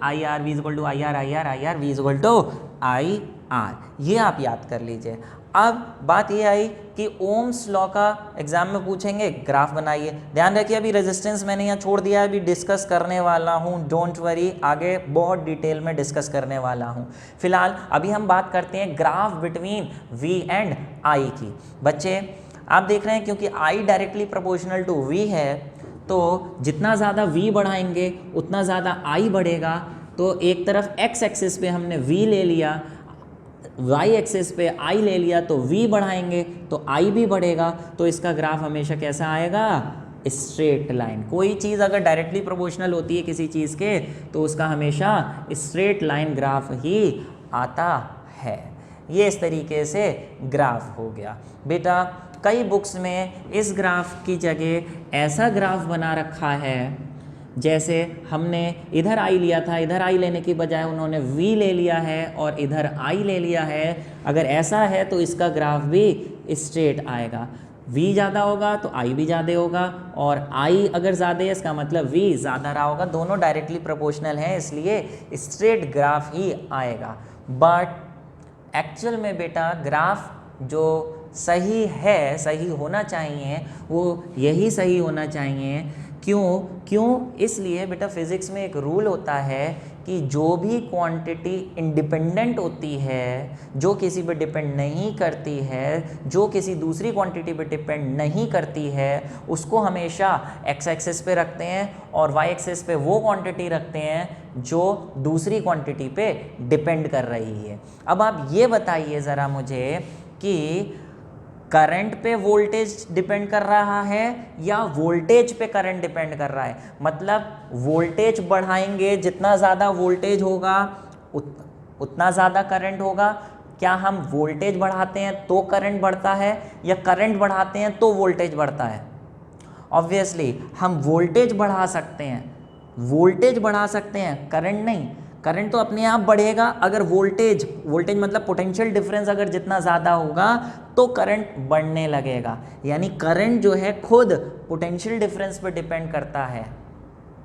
IR, V = IR, IR, IR, V = IR। ये आप याद कर लीजिए। अब बात ये आई कि ओम्स लॉ का एग्जाम में पूछेंगे, ग्राफ बनाइए। ध्यान रखिए अभी रेजिस्टेंस मैंने यहाँ छोड़ दिया है, अभी डिस्कस करने वाला हूँ, डोंट वरी, आगे बहुत डिटेल में डिस्कस करने वाला हूँ। फिलहाल अभी हम बात करते हैं graph between V and I की। बच्चे आप देख रहे हैं क्योंकि I directly proportional to V है, तो जितना ज़्यादा V बढ़ाएंगे उतना ज़्यादा I बढ़ेगा। तो एक तरफ x एक्सिस पे हमने V ले लिया, y एक्सिस पे I ले लिया, तो V बढ़ाएंगे तो I भी बढ़ेगा। तो इसका ग्राफ हमेशा कैसा आएगा, स्ट्रेट लाइन। कोई चीज़ अगर डायरेक्टली प्रोपोर्शनल होती है किसी चीज़ के तो उसका हमेशा स्ट्रेट लाइन ग्राफ ही आता है। ये इस तरीके से ग्राफ हो गया। बेटा कई बुक्स में इस ग्राफ की जगह ऐसा ग्राफ बना रखा है, जैसे हमने इधर I लिया था, इधर I लेने की बजाय उन्होंने V ले लिया है और इधर I ले लिया है। अगर ऐसा है तो इसका ग्राफ भी स्ट्रेट आएगा। V ज़्यादा होगा तो I भी ज़्यादा होगा, और I अगर ज़्यादा है इसका मतलब V ज़्यादा रहा होगा। दोनों डायरेक्टली प्रोपोर्शनल हैं, इसलिए स्ट्रेट ग्राफ ही आएगा। बट एक्चुअल में बेटा ग्राफ जो सही है, सही होना चाहिए, वो यही सही होना चाहिए क्यों इसलिए बेटा फिजिक्स में एक रूल होता है कि जो भी क्वांटिटी इंडिपेंडेंट होती है, जो किसी पे डिपेंड नहीं करती है, जो किसी दूसरी क्वांटिटी पे डिपेंड नहीं करती है, उसको हमेशा एक्स एक्सिस पे रखते हैं और वाई एक्सिस पे वो क्वांटिटी रखते हैं जो दूसरी क्वांटिटी पे डिपेंड कर रही है। अब आप ये बताइए ज़रा मुझे कि करंट पे वोल्टेज डिपेंड कर रहा है या वोल्टेज पे करंट डिपेंड कर रहा है? मतलब वोल्टेज बढ़ाएंगे, जितना ज़्यादा वोल्टेज होगा उतना ज़्यादा करंट होगा। क्या हम वोल्टेज बढ़ाते हैं तो करंट बढ़ता है या करंट बढ़ाते हैं तो वोल्टेज बढ़ता है? ऑब्वियसली हम वोल्टेज बढ़ा सकते हैं, वोल्टेज बढ़ा सकते हैं, करंट नहीं। करंट तो अपने आप बढ़ेगा अगर वोल्टेज मतलब पोटेंशियल डिफरेंस अगर जितना ज़्यादा होगा तो करंट बढ़ने लगेगा। यानी करंट जो है खुद पोटेंशियल डिफरेंस पर डिपेंड करता है,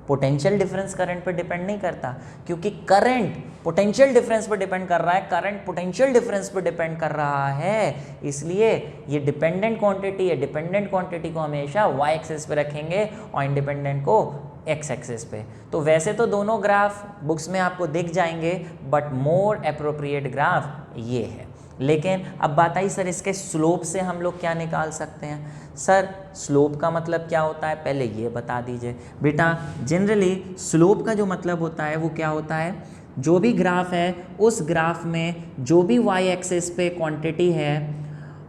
पोटेंशियल डिफरेंस करंट पर डिपेंड नहीं करता, क्योंकि करंट पोटेंशियल डिफरेंस पर डिपेंड कर रहा है, करंट पोटेंशियल डिफरेंस पर डिपेंड कर रहा है। इसलिए ये डिपेंडेंट क्वांटिटी है, डिपेंडेंट क्वांटिटी को हमेशा वाई एक्सिस पे रखेंगे और इंडिपेंडेंट को एक्स एक्सिस पे। तो वैसे तो दोनों ग्राफ बुक्स में आपको दिख जाएंगे, बट मोर अप्रोप्रिएट ग्राफ ये है। लेकिन अब बात आई सर इसके स्लोप से हम लोग क्या निकाल सकते हैं? सर स्लोप का मतलब क्या होता है पहले ये बता दीजिए। बेटा जनरली स्लोप का जो मतलब होता है वो क्या होता है, जो भी ग्राफ है उस ग्राफ में जो भी वाई एक्सिस पे क्वांटिटी है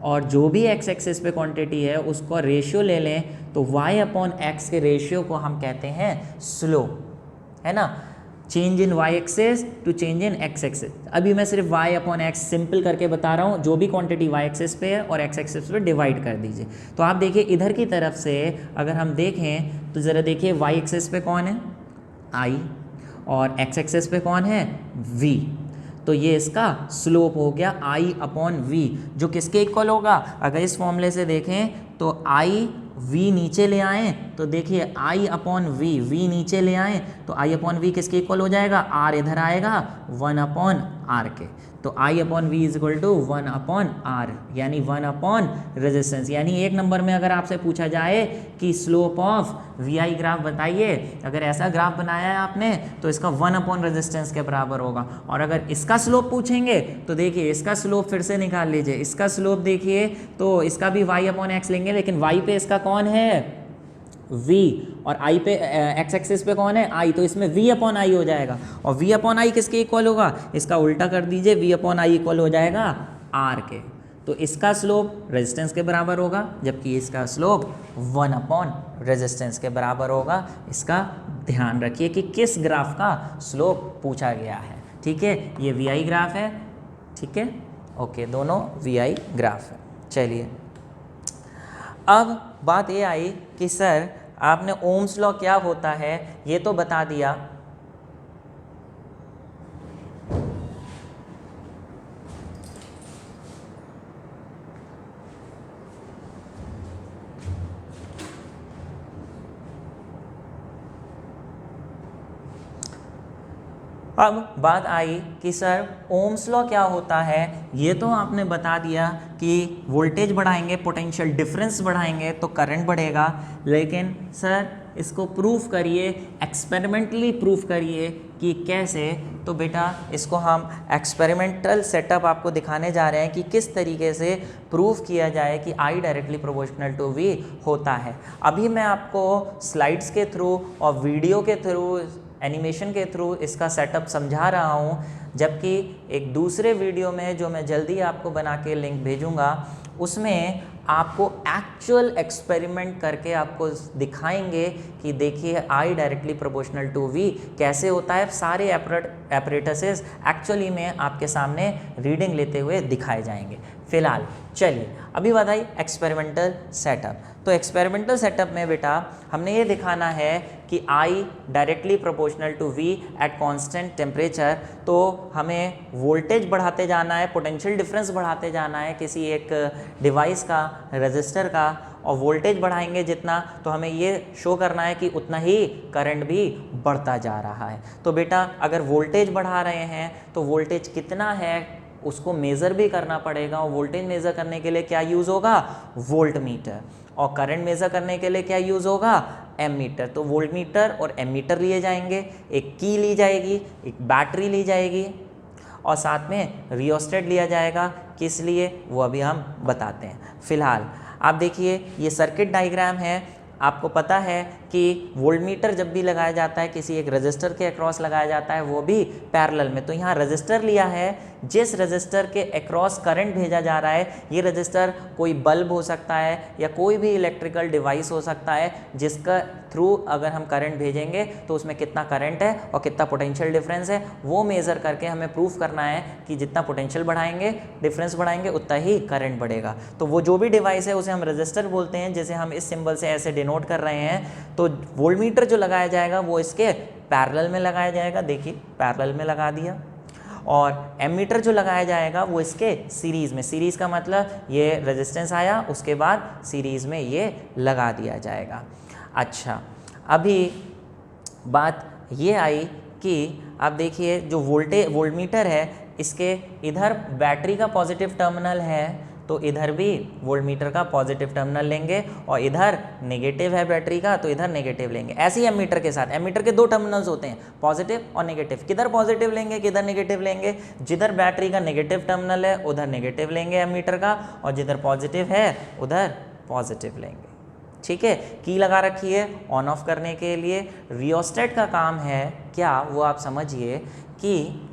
और जो भी एक्स एक्सिस पे क्वांटिटी है उसको रेशियो ले लें तो y अपॉन एक्स के रेशियो को हम कहते हैं स्लोप, है ना। Change in y axis to change in x axis. अभी मैं सिर्फ y अपॉन एक्स सिंपल करके बता रहा हूँ, जो भी क्वांटिटी y एक्सिस पे है और x एक्सिस पे डिवाइड कर दीजिए। तो आप देखिए इधर की तरफ से अगर हम देखें तो ज़रा देखिए y एक्सिस पे कौन है i और x एक्सिस पे कौन है v। तो ये इसका स्लोप हो गया i अपॉन v, जो किसके इक्वल होगा? अगर इस फॉर्मूले से देखें तो i v नीचे ले आए तो देखिए i अपॉन v नीचे ले आए तो i अपॉन v किसके इक्वल हो जाएगा? r इधर आएगा 1 अपॉन r के। तो i upon v is equal to 1 upon r, यानी 1 अपॉन रेजिस्टेंस। यानी एक नंबर में अगर आपसे पूछा जाए कि स्लोप ऑफ vi ग्राफ बताइए, अगर ऐसा ग्राफ बनाया है आपने तो इसका 1 अपॉन रेजिस्टेंस के बराबर होगा। और अगर इसका स्लोप पूछेंगे तो देखिए इसका स्लोप फिर से निकाल लीजिए। इसका स्लोप देखिए तो इसका भी y अपॉन एक्स लेंगे, लेकिन y पे इसका कौन है v और i पे x एक्सिस पे कौन है i, तो इसमें v अपॉन i हो जाएगा। और v अपॉन i किसके इक्वल होगा? इसका उल्टा कर दीजिए, v अपॉन i इक्वल हो जाएगा r के। तो इसका स्लोप रेजिस्टेंस के बराबर होगा, जबकि इसका स्लोप 1 अपॉन रेजिस्टेंस के बराबर होगा। इसका ध्यान रखिए कि किस ग्राफ का स्लोप पूछा गया है। ठीक है, ये vi ग्राफ है, ठीक है, ओके, दोनों vi ग्राफ है। चलिए अब बात ये आई कि सर आपने ओम्स लॉ क्या होता है ये तो बता दिया, अब बात आई कि सर ओम्स लॉ क्या होता है ये तो आपने बता दिया कि वोल्टेज बढ़ाएंगे, पोटेंशियल डिफरेंस बढ़ाएंगे तो करंट बढ़ेगा। लेकिन सर इसको प्रूफ करिए, एक्सपेरिमेंटली प्रूफ करिए कि कैसे। तो बेटा इसको हम एक्सपेरिमेंटल सेटअप आपको दिखाने जा रहे हैं कि किस तरीके से प्रूफ किया जाए कि I directly proportional to V होता है। अभी मैं आपको स्लाइड्स के थ्रू और वीडियो के थ्रू, एनिमेशन के थ्रू इसका सेटअप समझा रहा हूँ, जबकि एक दूसरे वीडियो में जो मैं जल्दी आपको बना के लिंक भेजूँगा उसमें आपको एक्चुअल एक्सपेरिमेंट करके आपको दिखाएंगे कि देखिए I directly proportional to V कैसे होता है। सारे एपरेटसेस एक्चुअली में आपके सामने रीडिंग लेते हुए दिखाए जाएंगे। फिलहाल चलिए अभी बात आई एक्सपेरिमेंटल सेटअप। तो एक्सपेरिमेंटल सेटअप में बेटा हमने ये दिखाना है कि I directly proportional to V at constant temperature. तो हमें वोल्टेज बढ़ाते जाना है, पोटेंशियल डिफरेंस बढ़ाते जाना है किसी एक डिवाइस का, रजिस्टर का, और वोल्टेज बढ़ाएंगे जितना तो हमें ये शो करना है कि उतना ही करंट भी बढ़ता जा रहा है। तो बेटा अगर वोल्टेज बढ़ा रहे हैं तो वोल्टेज कितना है उसको मेज़र भी करना पड़ेगा, और वोल्टेज मेज़र करने के लिए क्या यूज़ होगा? Volt meter. और करंट मेज़र करने के लिए क्या यूज़ होगा, एमीटर। तो वोल्टमीटर और एमीटर लिए जाएंगे, एक की ली जाएगी, एक बैटरी ली जाएगी और साथ में रियोस्टेट लिया जाएगा। किस लिए वो अभी हम बताते हैं। फिलहाल आप देखिए ये सर्किट डायग्राम है। आपको पता है कि वोल्टमीटर जब भी लगाया जाता है किसी एक रजिस्टर के अक्रॉस लगाया जाता है, वो भी पैरेलल में। तो यहाँ रजिस्टर लिया है, जिस रजिस्टर के अक्रॉस करंट भेजा जा रहा है, ये रजिस्टर कोई बल्ब हो सकता है या कोई भी इलेक्ट्रिकल डिवाइस हो सकता है, जिसका थ्रू अगर हम करंट भेजेंगे तो उसमें कितना करंट है और कितना पोटेंशियल डिफरेंस है, वो मेज़र करके हमें प्रूफ करना है कि जितना पोटेंशियल बढ़ाएंगे, डिफरेंस बढ़ाएंगे, उतना ही करंट बढ़ेगा। तो वो जो भी डिवाइस है उसे हम रजिस्टर बोलते हैं, जैसे हम इस सिंबल से ऐसे डिनोट कर रहे हैं। तो वोल्टमीटर जो लगाया जाएगा वो इसके पैरेलल में लगाया जाएगा, देखिए पैरेलल में लगा दिया। और एमीटर जो लगाया जाएगा वो इसके सीरीज़ में, सीरीज़ का मतलब ये रेजिस्टेंस आया, उसके बाद सीरीज़ में ये लगा दिया जाएगा। अच्छा, अभी बात ये आई कि आप देखिए जो वोल्टमीटर है, इसके इधर बैटरी का पॉजिटिव टर्मिनल है, तो इधर भी वोल्टमीटर का पॉजिटिव टर्मिनल लेंगे, और इधर नेगेटिव है बैटरी का, तो इधर नेगेटिव लेंगे। ऐसे ही एमीटर के साथ, एमीटर के दो टर्मिनल्स होते हैं, पॉजिटिव और नेगेटिव। किधर पॉजिटिव लेंगे, किधर नेगेटिव लेंगे? जिधर बैटरी का नेगेटिव टर्मिनल है उधर नेगेटिव लेंगे एमीटर का, और जिधर पॉजिटिव है उधर पॉजिटिव लेंगे। ठीक है, की लगा रखी है ऑन ऑफ करने के लिए। रियोस्टेट का काम है क्या, वो आप समझिए कि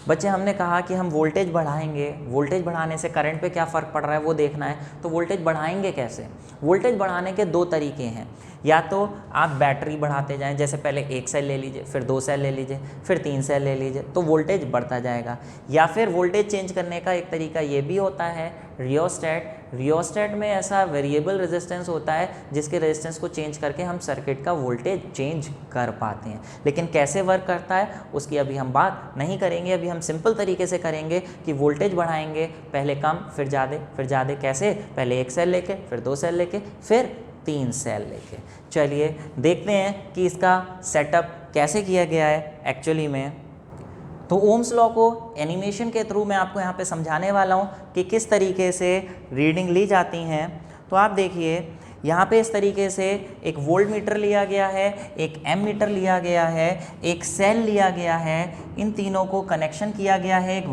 बच्चे हमने कहा कि हम वोल्टेज बढ़ाएंगे, वोल्टेज बढ़ाने से करंट पे क्या फ़र्क पड़ रहा है वो देखना है। तो वोल्टेज बढ़ाएंगे कैसे? वोल्टेज बढ़ाने के दो तरीके हैं। या तो आप बैटरी बढ़ाते जाएं, जैसे पहले एक सेल ले लीजिए, फिर 2 सेल ले लीजिए, फिर 3 सेल ले लीजिए, तो वोल्टेज बढ़ता जाएगा। या फिर वोल्टेज चेंज करने का एक तरीका ये भी होता है रियोस्टेट। रियोस्टेट में ऐसा वेरिएबल रेजिस्टेंस होता है जिसके रेजिस्टेंस को चेंज करके हम सर्किट का वोल्टेज चेंज कर पाते हैं। लेकिन कैसे वर्क करता है उसकी अभी हम बात नहीं करेंगे। अभी हम सिंपल तरीके से करेंगे कि वोल्टेज बढ़ाएंगे, पहले कम फिर ज़्यादा। कैसे? पहले 1 सेल लेके, फिर 2 सेल लेके, फिर 3 सेल लेके। चलिए देखते हैं कि इसका सेटअप कैसे किया गया है एक्चुअली में। तो ओम्स लॉ को एनिमेशन के थ्रू मैं आपको यहाँ पे समझाने वाला हूँ कि किस तरीके से रीडिंग ली जाती हैं। तो आप देखिए यहाँ पे इस तरीके से एक वोल्ट मीटर लिया गया है, एक एम मीटर लिया गया है, एक सेल लिया गया है। इन तीनों को कनेक्शन किया गया है एक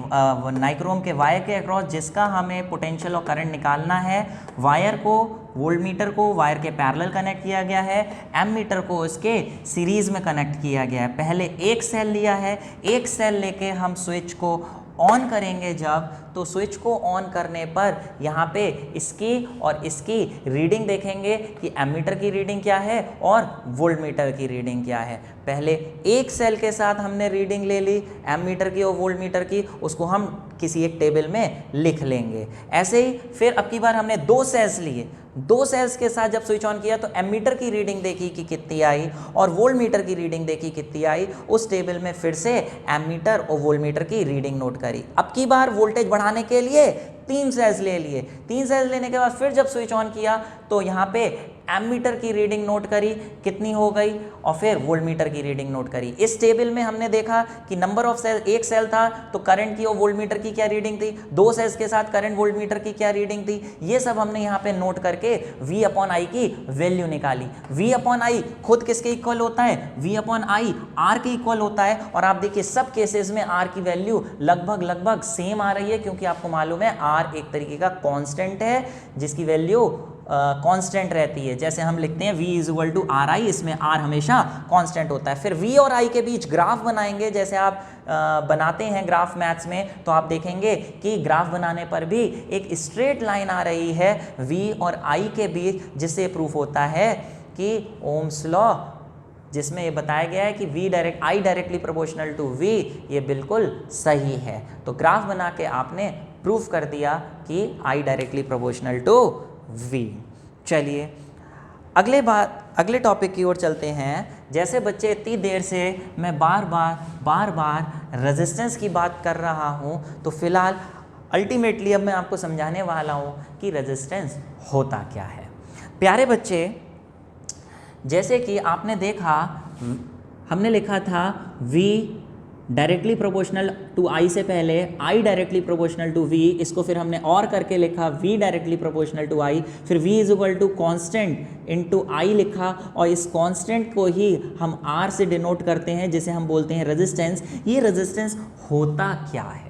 नाइक्रोम के वायर के अक्रॉस, जिसका हमें पोटेंशियल और करंट निकालना है। वायर को, वोल्ट मीटर को वायर के पैरेलल कनेक्ट किया गया है, एम मीटर को इसके सीरीज़ में कनेक्ट किया गया है। पहले एक सेल लिया है, एक सेल लेके हम स्विच को ऑन करेंगे जब, तो स्विच को ऑन करने पर यहाँ पे इसकी और इसकी रीडिंग देखेंगे कि एमीटर की रीडिंग क्या है और वोल्टमीटर की रीडिंग क्या है। पहले एक सेल के साथ हमने रीडिंग ले ली एमीटर की और वोल्टमीटर की, उसको हम किसी एक टेबल में लिख लेंगे। ऐसे ही फिर अब की बार हमने 2 सेल्स लिए, 2 सेल्स के साथ जब स्विच ऑन किया तो एमीटर की रीडिंग देखी कि कितनी आई और वोल्टमीटर की रीडिंग देखी कितनी आई। उस टेबल में फिर से एमीटर और वोल्टमीटर की रीडिंग नोट करी। अब की बार वोल्टेज बढ़ाने के लिए 3 सेल्स ले लिए। 3 सेल्स लेने के बाद फिर जब स्विच ऑन किया तो यहाँ पे एमीटर की रीडिंग नोट करी कितनी हो गई और फिर वोल्टमीटर की रीडिंग नोट करी। इस टेबल में हमने देखा कि नंबर ऑफ सेल, एक सेल था तो करंट की और वोल्टमीटर की क्या रीडिंग थी, 2 सेल्स के साथ करंट वोल्टमीटर की क्या रीडिंग थी, ये सब हमने यहाँ पे नोट करके V/I की वैल्यू निकाली। V/I खुद किसके इक्वल होता है? V/I R के इक्वल होता है। और आप देखिए सब केसेस में R की वैल्यू लगभग सेम आ रही है, क्योंकि आपको मालूम है R एक तरीके का कांस्टेंट है जिसकी वैल्यू कांस्टेंट रहती है। जैसे हम लिखते हैं V = RI, इसमें R हमेशा कांस्टेंट होता है। फिर V और I के बीच ग्राफ बनाएंगे, जैसे आप बनाते हैं ग्राफ मैथ्स में, तो आप देखेंगे कि ग्राफ बनाने पर भी एक स्ट्रेट लाइन आ रही है V और I के बीच, जिससे प्रूफ होता है कि ओम्स लॉ, जिसमें ये बताया गया है कि I directly proportional to V, ये बिल्कुल सही है। तो ग्राफ बना के आपने प्रूफ कर दिया कि I directly proportional to V। चलिए अगले टॉपिक की ओर चलते हैं। जैसे बच्चे इतनी देर से मैं बार बार रेजिस्टेंस की बात कर रहा हूँ, तो फिलहाल अल्टीमेटली अब मैं आपको समझाने वाला हूँ कि रेजिस्टेंस होता क्या है। प्यारे बच्चे, जैसे कि आपने देखा हमने लिखा था V directly proportional to I से पहले I directly proportional to V, इसको फिर हमने और करके लिखा V directly proportional to I, फिर V is equal to constant into I लिखा, और इस कॉन्स्टेंट को ही हम आर से डिनोट करते हैं जिसे हम बोलते हैं रेजिस्टेंस। ये रेजिस्टेंस होता क्या है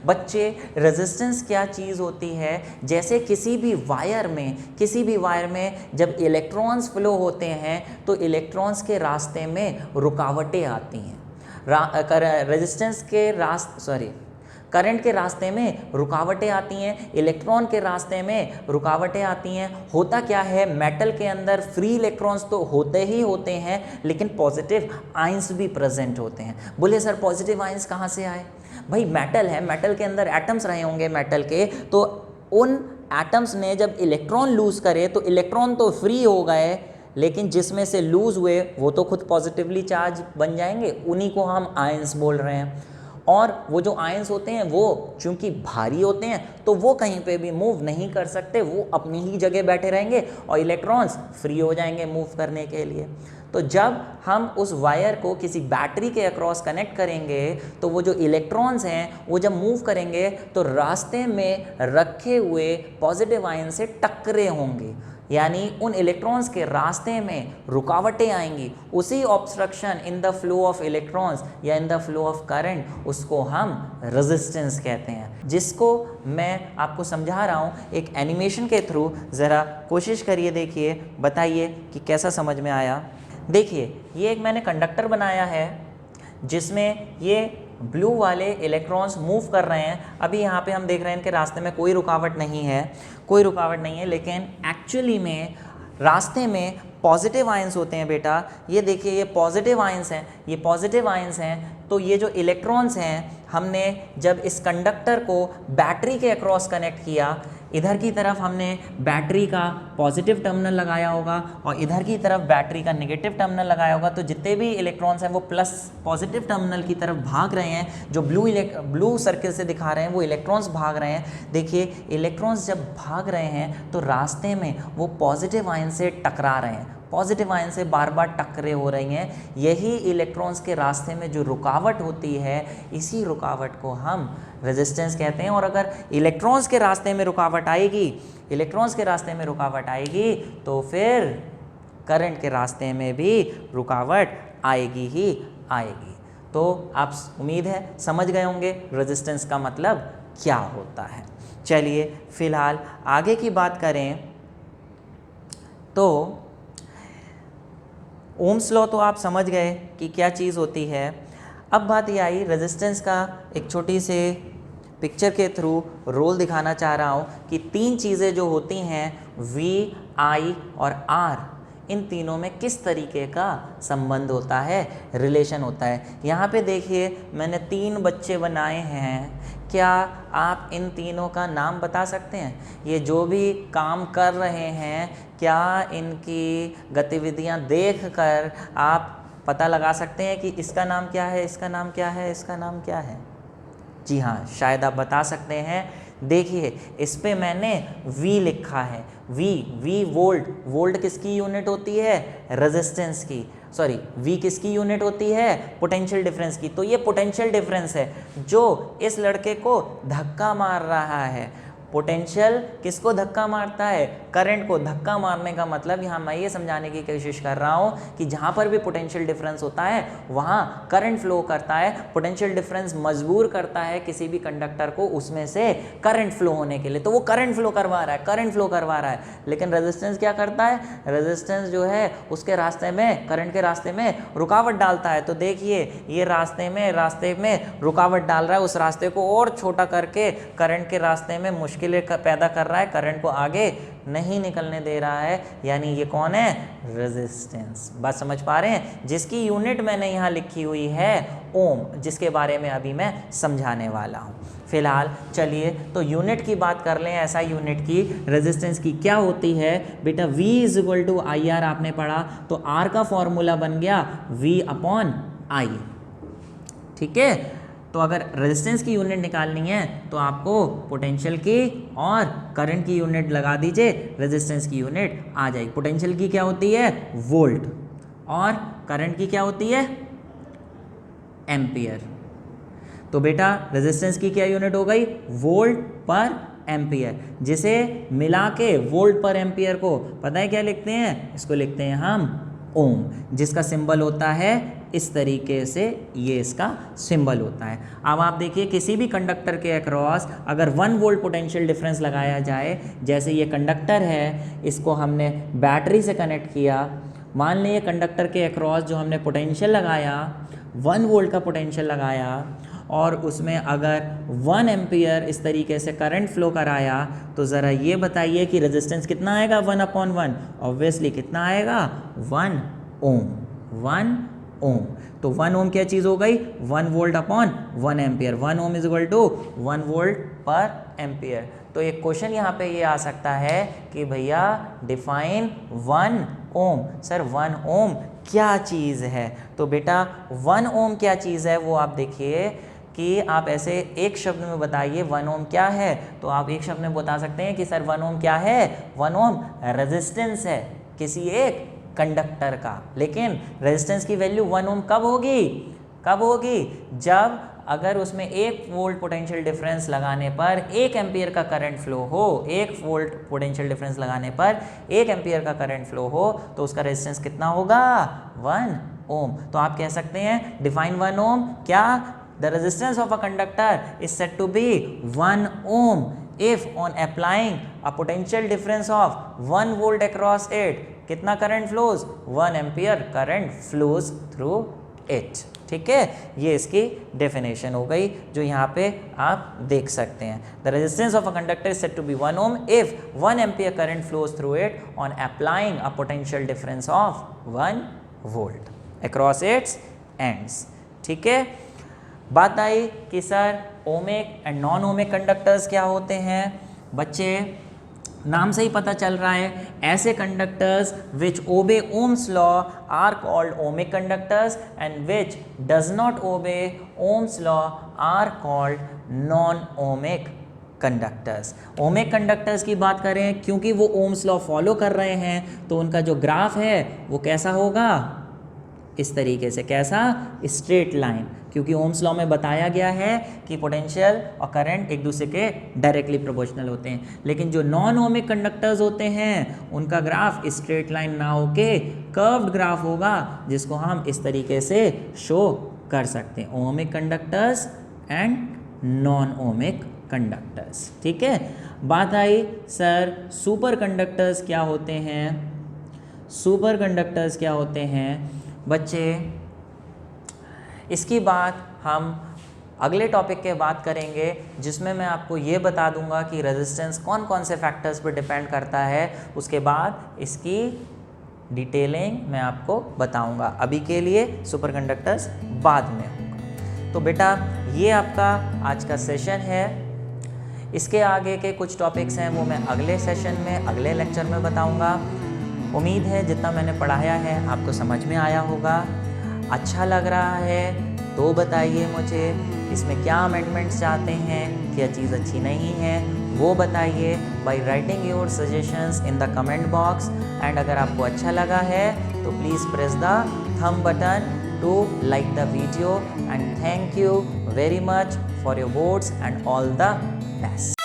बच्चे? रेजिस्टेंस क्या चीज़ होती है? जैसे किसी भी वायर में जब इलेक्ट्रॉन्स फ्लो होते हैं तो इलेक्ट्रॉन्स के रास्ते में रुकावटें आती हैं। करंट के रास्ते में रुकावटें आती हैं, इलेक्ट्रॉन के रास्ते में रुकावटें आती हैं। होता क्या है, मेटल के अंदर फ्री इलेक्ट्रॉन्स तो होते ही होते हैं, लेकिन पॉजिटिव आयंस भी प्रेजेंट होते हैं। बोले सर पॉजिटिव आयंस कहाँ से आए? भाई मेटल है, मेटल के अंदर एटम्स रहे होंगे मेटल के, तो उन एटम्स ने जब इलेक्ट्रॉन लूज करे तो इलेक्ट्रॉन तो फ्री हो गए, लेकिन जिसमें से लूज हुए वो तो खुद पॉजिटिवली चार्ज बन जाएंगे, उन्हीं को हम आयंस बोल रहे हैं। और वो जो आयंस होते हैं वो चूंकि भारी होते हैं तो वो कहीं पे भी मूव नहीं कर सकते, वो अपनी ही जगह बैठे रहेंगे और इलेक्ट्रॉन्स फ्री हो जाएंगे मूव करने के लिए। तो जब हम उस वायर को किसी बैटरी के अक्रॉस कनेक्ट करेंगे तो वो जो इलेक्ट्रॉन्स हैं वो जब मूव करेंगे तो रास्ते में रखे हुए पॉजिटिव आयन से टकरे होंगे, यानी उन इलेक्ट्रॉन्स के रास्ते में रुकावटें आएंगी। उसी obstruction in the flow of electrons या in the flow of current, उसको हम रेजिस्टेंस कहते हैं, जिसको मैं आपको समझा रहा हूँ एक एनिमेशन के थ्रू। ज़रा कोशिश करिए, देखिए, बताइए कि कैसा समझ में आया। देखिए ये एक मैंने कंडक्टर बनाया है जिसमें ये ब्लू वाले इलेक्ट्रॉन्स मूव कर रहे हैं। अभी यहाँ पे हम देख रहे हैं इनके रास्ते में कोई रुकावट नहीं है, लेकिन एक्चुअली में रास्ते में पॉजिटिव आयंस होते हैं बेटा। ये देखिए ये पॉजिटिव आयंस हैं, तो ये जो इलेक्ट्रॉन्स हैं, हमने जब इस कंडक्टर को बैटरी के अक्रॉस कनेक्ट किया, इधर की तरफ हमने बैटरी का पॉजिटिव टर्मिनल लगाया होगा और इधर की तरफ बैटरी का नेगेटिव टर्मिनल लगाया होगा, तो जितने भी इलेक्ट्रॉन्स हैं वो प्लस पॉजिटिव टर्मिनल की तरफ भाग रहे हैं। जो ब्लू सर्किल से दिखा रहे हैं वो इलेक्ट्रॉन्स भाग रहे हैं। देखिए इलेक्ट्रॉन्स जब भाग रहे हैं तो रास्ते में वो पॉजिटिव आयन से टकरा रहे हैं, पॉजिटिव आयन से बार बार टक्करें हो रही हैं। यही इलेक्ट्रॉन्स के रास्ते में जो रुकावट होती है, इसी रुकावट को हम रेजिस्टेंस कहते हैं। और अगर इलेक्ट्रॉन्स के रास्ते में रुकावट आएगी तो फिर करंट के रास्ते में भी रुकावट आएगी ही आएगी। तो आप उम्मीद है समझ गए होंगे रेजिस्टेंस का मतलब क्या होता है। चलिए फिलहाल आगे की बात करें तो ओम्स लॉ तो आप समझ गए कि क्या चीज़ होती है। अब बात ये आई रेजिस्टेंस का, एक छोटी से पिक्चर के थ्रू रोल दिखाना चाह रहा हूँ कि तीन चीज़ें जो होती हैं V, I और R, इन तीनों में किस तरीके का संबंध होता है, रिलेशन होता है। यहाँ पे देखिए मैंने 3 बच्चे बनाए हैं, क्या आप इन तीनों का नाम बता सकते हैं? ये जो भी काम कर रहे हैं, क्या इनकी गतिविधियाँ देखकर आप पता लगा सकते हैं कि इसका नाम क्या है, इसका नाम क्या है, इसका नाम क्या है? जी हाँ, शायद आप बता सकते हैं। देखिए इस पे मैंने V लिखा है, V वोल्ट किसकी यूनिट होती है? रेजिस्टेंस की। सॉरी, V किसकी यूनिट होती है? पोटेंशियल डिफरेंस की। तो ये पोटेंशियल डिफरेंस है जो इस लड़के को धक्का मार रहा है। पोटेंशियल किसको धक्का मारता है? करंट को। धक्का मारने का मतलब यहाँ मैं ये समझाने की कोशिश कर रहा हूँ कि जहाँ पर भी पोटेंशियल डिफरेंस होता है वहाँ करंट फ्लो करता है। पोटेंशियल डिफरेंस मजबूर करता है किसी भी कंडक्टर को उसमें से करंट फ्लो होने के लिए, तो वो करंट फ्लो करवा रहा है। लेकिन रेजिस्टेंस क्या करता है? रेजिस्टेंस जो है उसके रास्ते में, करंट के रास्ते में रुकावट डालता है। तो देखिए ये रास्ते में रुकावट डाल रहा है, उस रास्ते को और छोटा करके करंट के रास्ते में मुश्किलें पैदा कर रहा है, करंट को आगे नहीं निकलने दे रहा है। यानी ये कौन है? रेजिस्टेंस। बात समझ पा रहे हैं? जिसकी यूनिट मैंने यहाँ लिखी हुई है ओम, जिसके बारे में अभी मैं समझाने वाला हूँ। फिलहाल चलिए तो यूनिट की बात कर लें। ऐसा यूनिट की रेजिस्टेंस की क्या होती है बेटा? V = IR आपने पढ़ा, तो R का फॉर्मूला बन गया V/I। ठीक है, तो अगर रेजिस्टेंस की यूनिट निकालनी है तो आपको पोटेंशियल की और करंट की यूनिट लगा दीजिए, रेजिस्टेंस की यूनिट आ जाएगी। पोटेंशियल की क्या होती है? वोल्ट, और करंट की क्या होती है? एम्पियर। तो बेटा रेजिस्टेंस की क्या यूनिट हो गई? वोल्ट पर एम्पियर, जिसे मिला के वोल्ट पर एम्पियर को पता है क्या लिखते हैं? इसको लिखते हैं हम ओम, जिसका सिंबल होता है इस तरीके से, ये इसका सिंबल होता है। अब आप देखिए किसी भी कंडक्टर के अक्रॉस अगर 1 वोल्ट पोटेंशियल डिफरेंस लगाया जाए, जैसे ये कंडक्टर है, इसको हमने बैटरी से कनेक्ट किया, मान लें ये कंडक्टर के अक्रॉस जो हमने पोटेंशियल लगाया 1 वोल्ट का पोटेंशियल लगाया, और उसमें अगर 1 एम्पियर इस तरीके से करंट फ्लो कराया, तो ज़रा ये बताइए कि रेजिस्टेंस कितना आएगा? 1/1। ऑब्वियसली कितना आएगा? 1 ओम। 1 ओम। तो 1 ओम क्या चीज़ हो गई? 1 volt upon 1 ampere. 1 ohm is equal to 1 volt पर एम्पियर। तो एक क्वेश्चन यहाँ पे ये आ सकता है कि भैया डिफाइन 1 ओम। सर 1 ओम क्या चीज़ है? तो बेटा 1 ओम क्या चीज़ है वो आप देखिए कि आप ऐसे एक शब्द में बताइए 1 ओम क्या है, तो आप एक शब्द में बता सकते हैं कि सर 1 ओम क्या है? 1 ओम रेजिस्टेंस है किसी एक कंडक्टर का। लेकिन रेजिस्टेंस की वैल्यू 1 ओम कब होगी? कब होगी? जब अगर उसमें 1 वोल्ट पोटेंशियल डिफरेंस लगाने पर 1 एम्पियर का करंट फ्लो हो। 1 वोल्ट पोटेंशियल डिफरेंस लगाने पर 1 एम्पियर का करंट फ्लो हो, तो उसका रेजिस्टेंस कितना होगा? 1 ओम। तो आप कह सकते हैं डिफाइन 1 ओम क्या? The resistance of a conductor is said to be 1 ohm if on applying a potential difference of 1 volt across it, कितना current flows? 1 ampere current flows through it. ठीक है, ये इसकी डेफिनेशन हो गई जो यहाँ पे आप देख सकते हैं। The resistance of a conductor is said to be 1 ohm if 1 ampere current flows through it on applying a potential difference of 1 volt across its ends. ठीक है, बात आई कि sir ohmic and non ohmic conductors क्या होते हैं। बच्चे नाम से ही पता चल रहा है, ऐसे conductors which obey Ohm's law are called ohmic conductors and which does not obey Ohm's law are called non ohmic conductors. Ohmic conductors की बात करें, क्योंकि वो ओम्स लॉ फॉलो कर रहे हैं, तो उनका जो ग्राफ है वो कैसा होगा? इस तरीके से। कैसा? स्ट्रेट लाइन, क्योंकि ओम्स लॉ में बताया गया है कि पोटेंशियल और करंट एक दूसरे के डायरेक्टली प्रोपोर्शनल होते हैं। लेकिन जो नॉन ओमिक कंडक्टर्स होते हैं उनका ग्राफ स्ट्रेट लाइन ना होके कर्व्ड ग्राफ होगा, जिसको हम इस तरीके से शो कर सकते हैं। Ohmic conductors and non ohmic conductors. ठीक है, बात आई सर सुपर कंडक्टर्स क्या होते हैं। सुपर कंडक्टर्स क्या होते हैं बच्चे, इसकी बात हम अगले टॉपिक के बाद करेंगे, जिसमें मैं आपको ये बता दूंगा कि रेजिस्टेंस कौन कौन से फैक्टर्स पर डिपेंड करता है। उसके बाद इसकी डिटेलिंग मैं आपको बताऊंगा। अभी के लिए सुपर कंडक्टर्स बाद में होगा। तो बेटा ये आपका आज का सेशन है। इसके आगे के कुछ टॉपिक्स हैं वो मैं अगले सेशन में, अगले लेक्चर में बताऊंगा। उम्मीद है जितना मैंने पढ़ाया है आपको समझ में आया होगा। अच्छा लग रहा है तो बताइए मुझे, इसमें क्या अमेंडमेंट्स चाहते हैं, क्या चीज़ अच्छी नहीं है वो बताइए by writing your suggestions in the comment box. And अगर आपको अच्छा लगा है तो please press the thumb button to like the video. And thank you very much for your votes and all the best.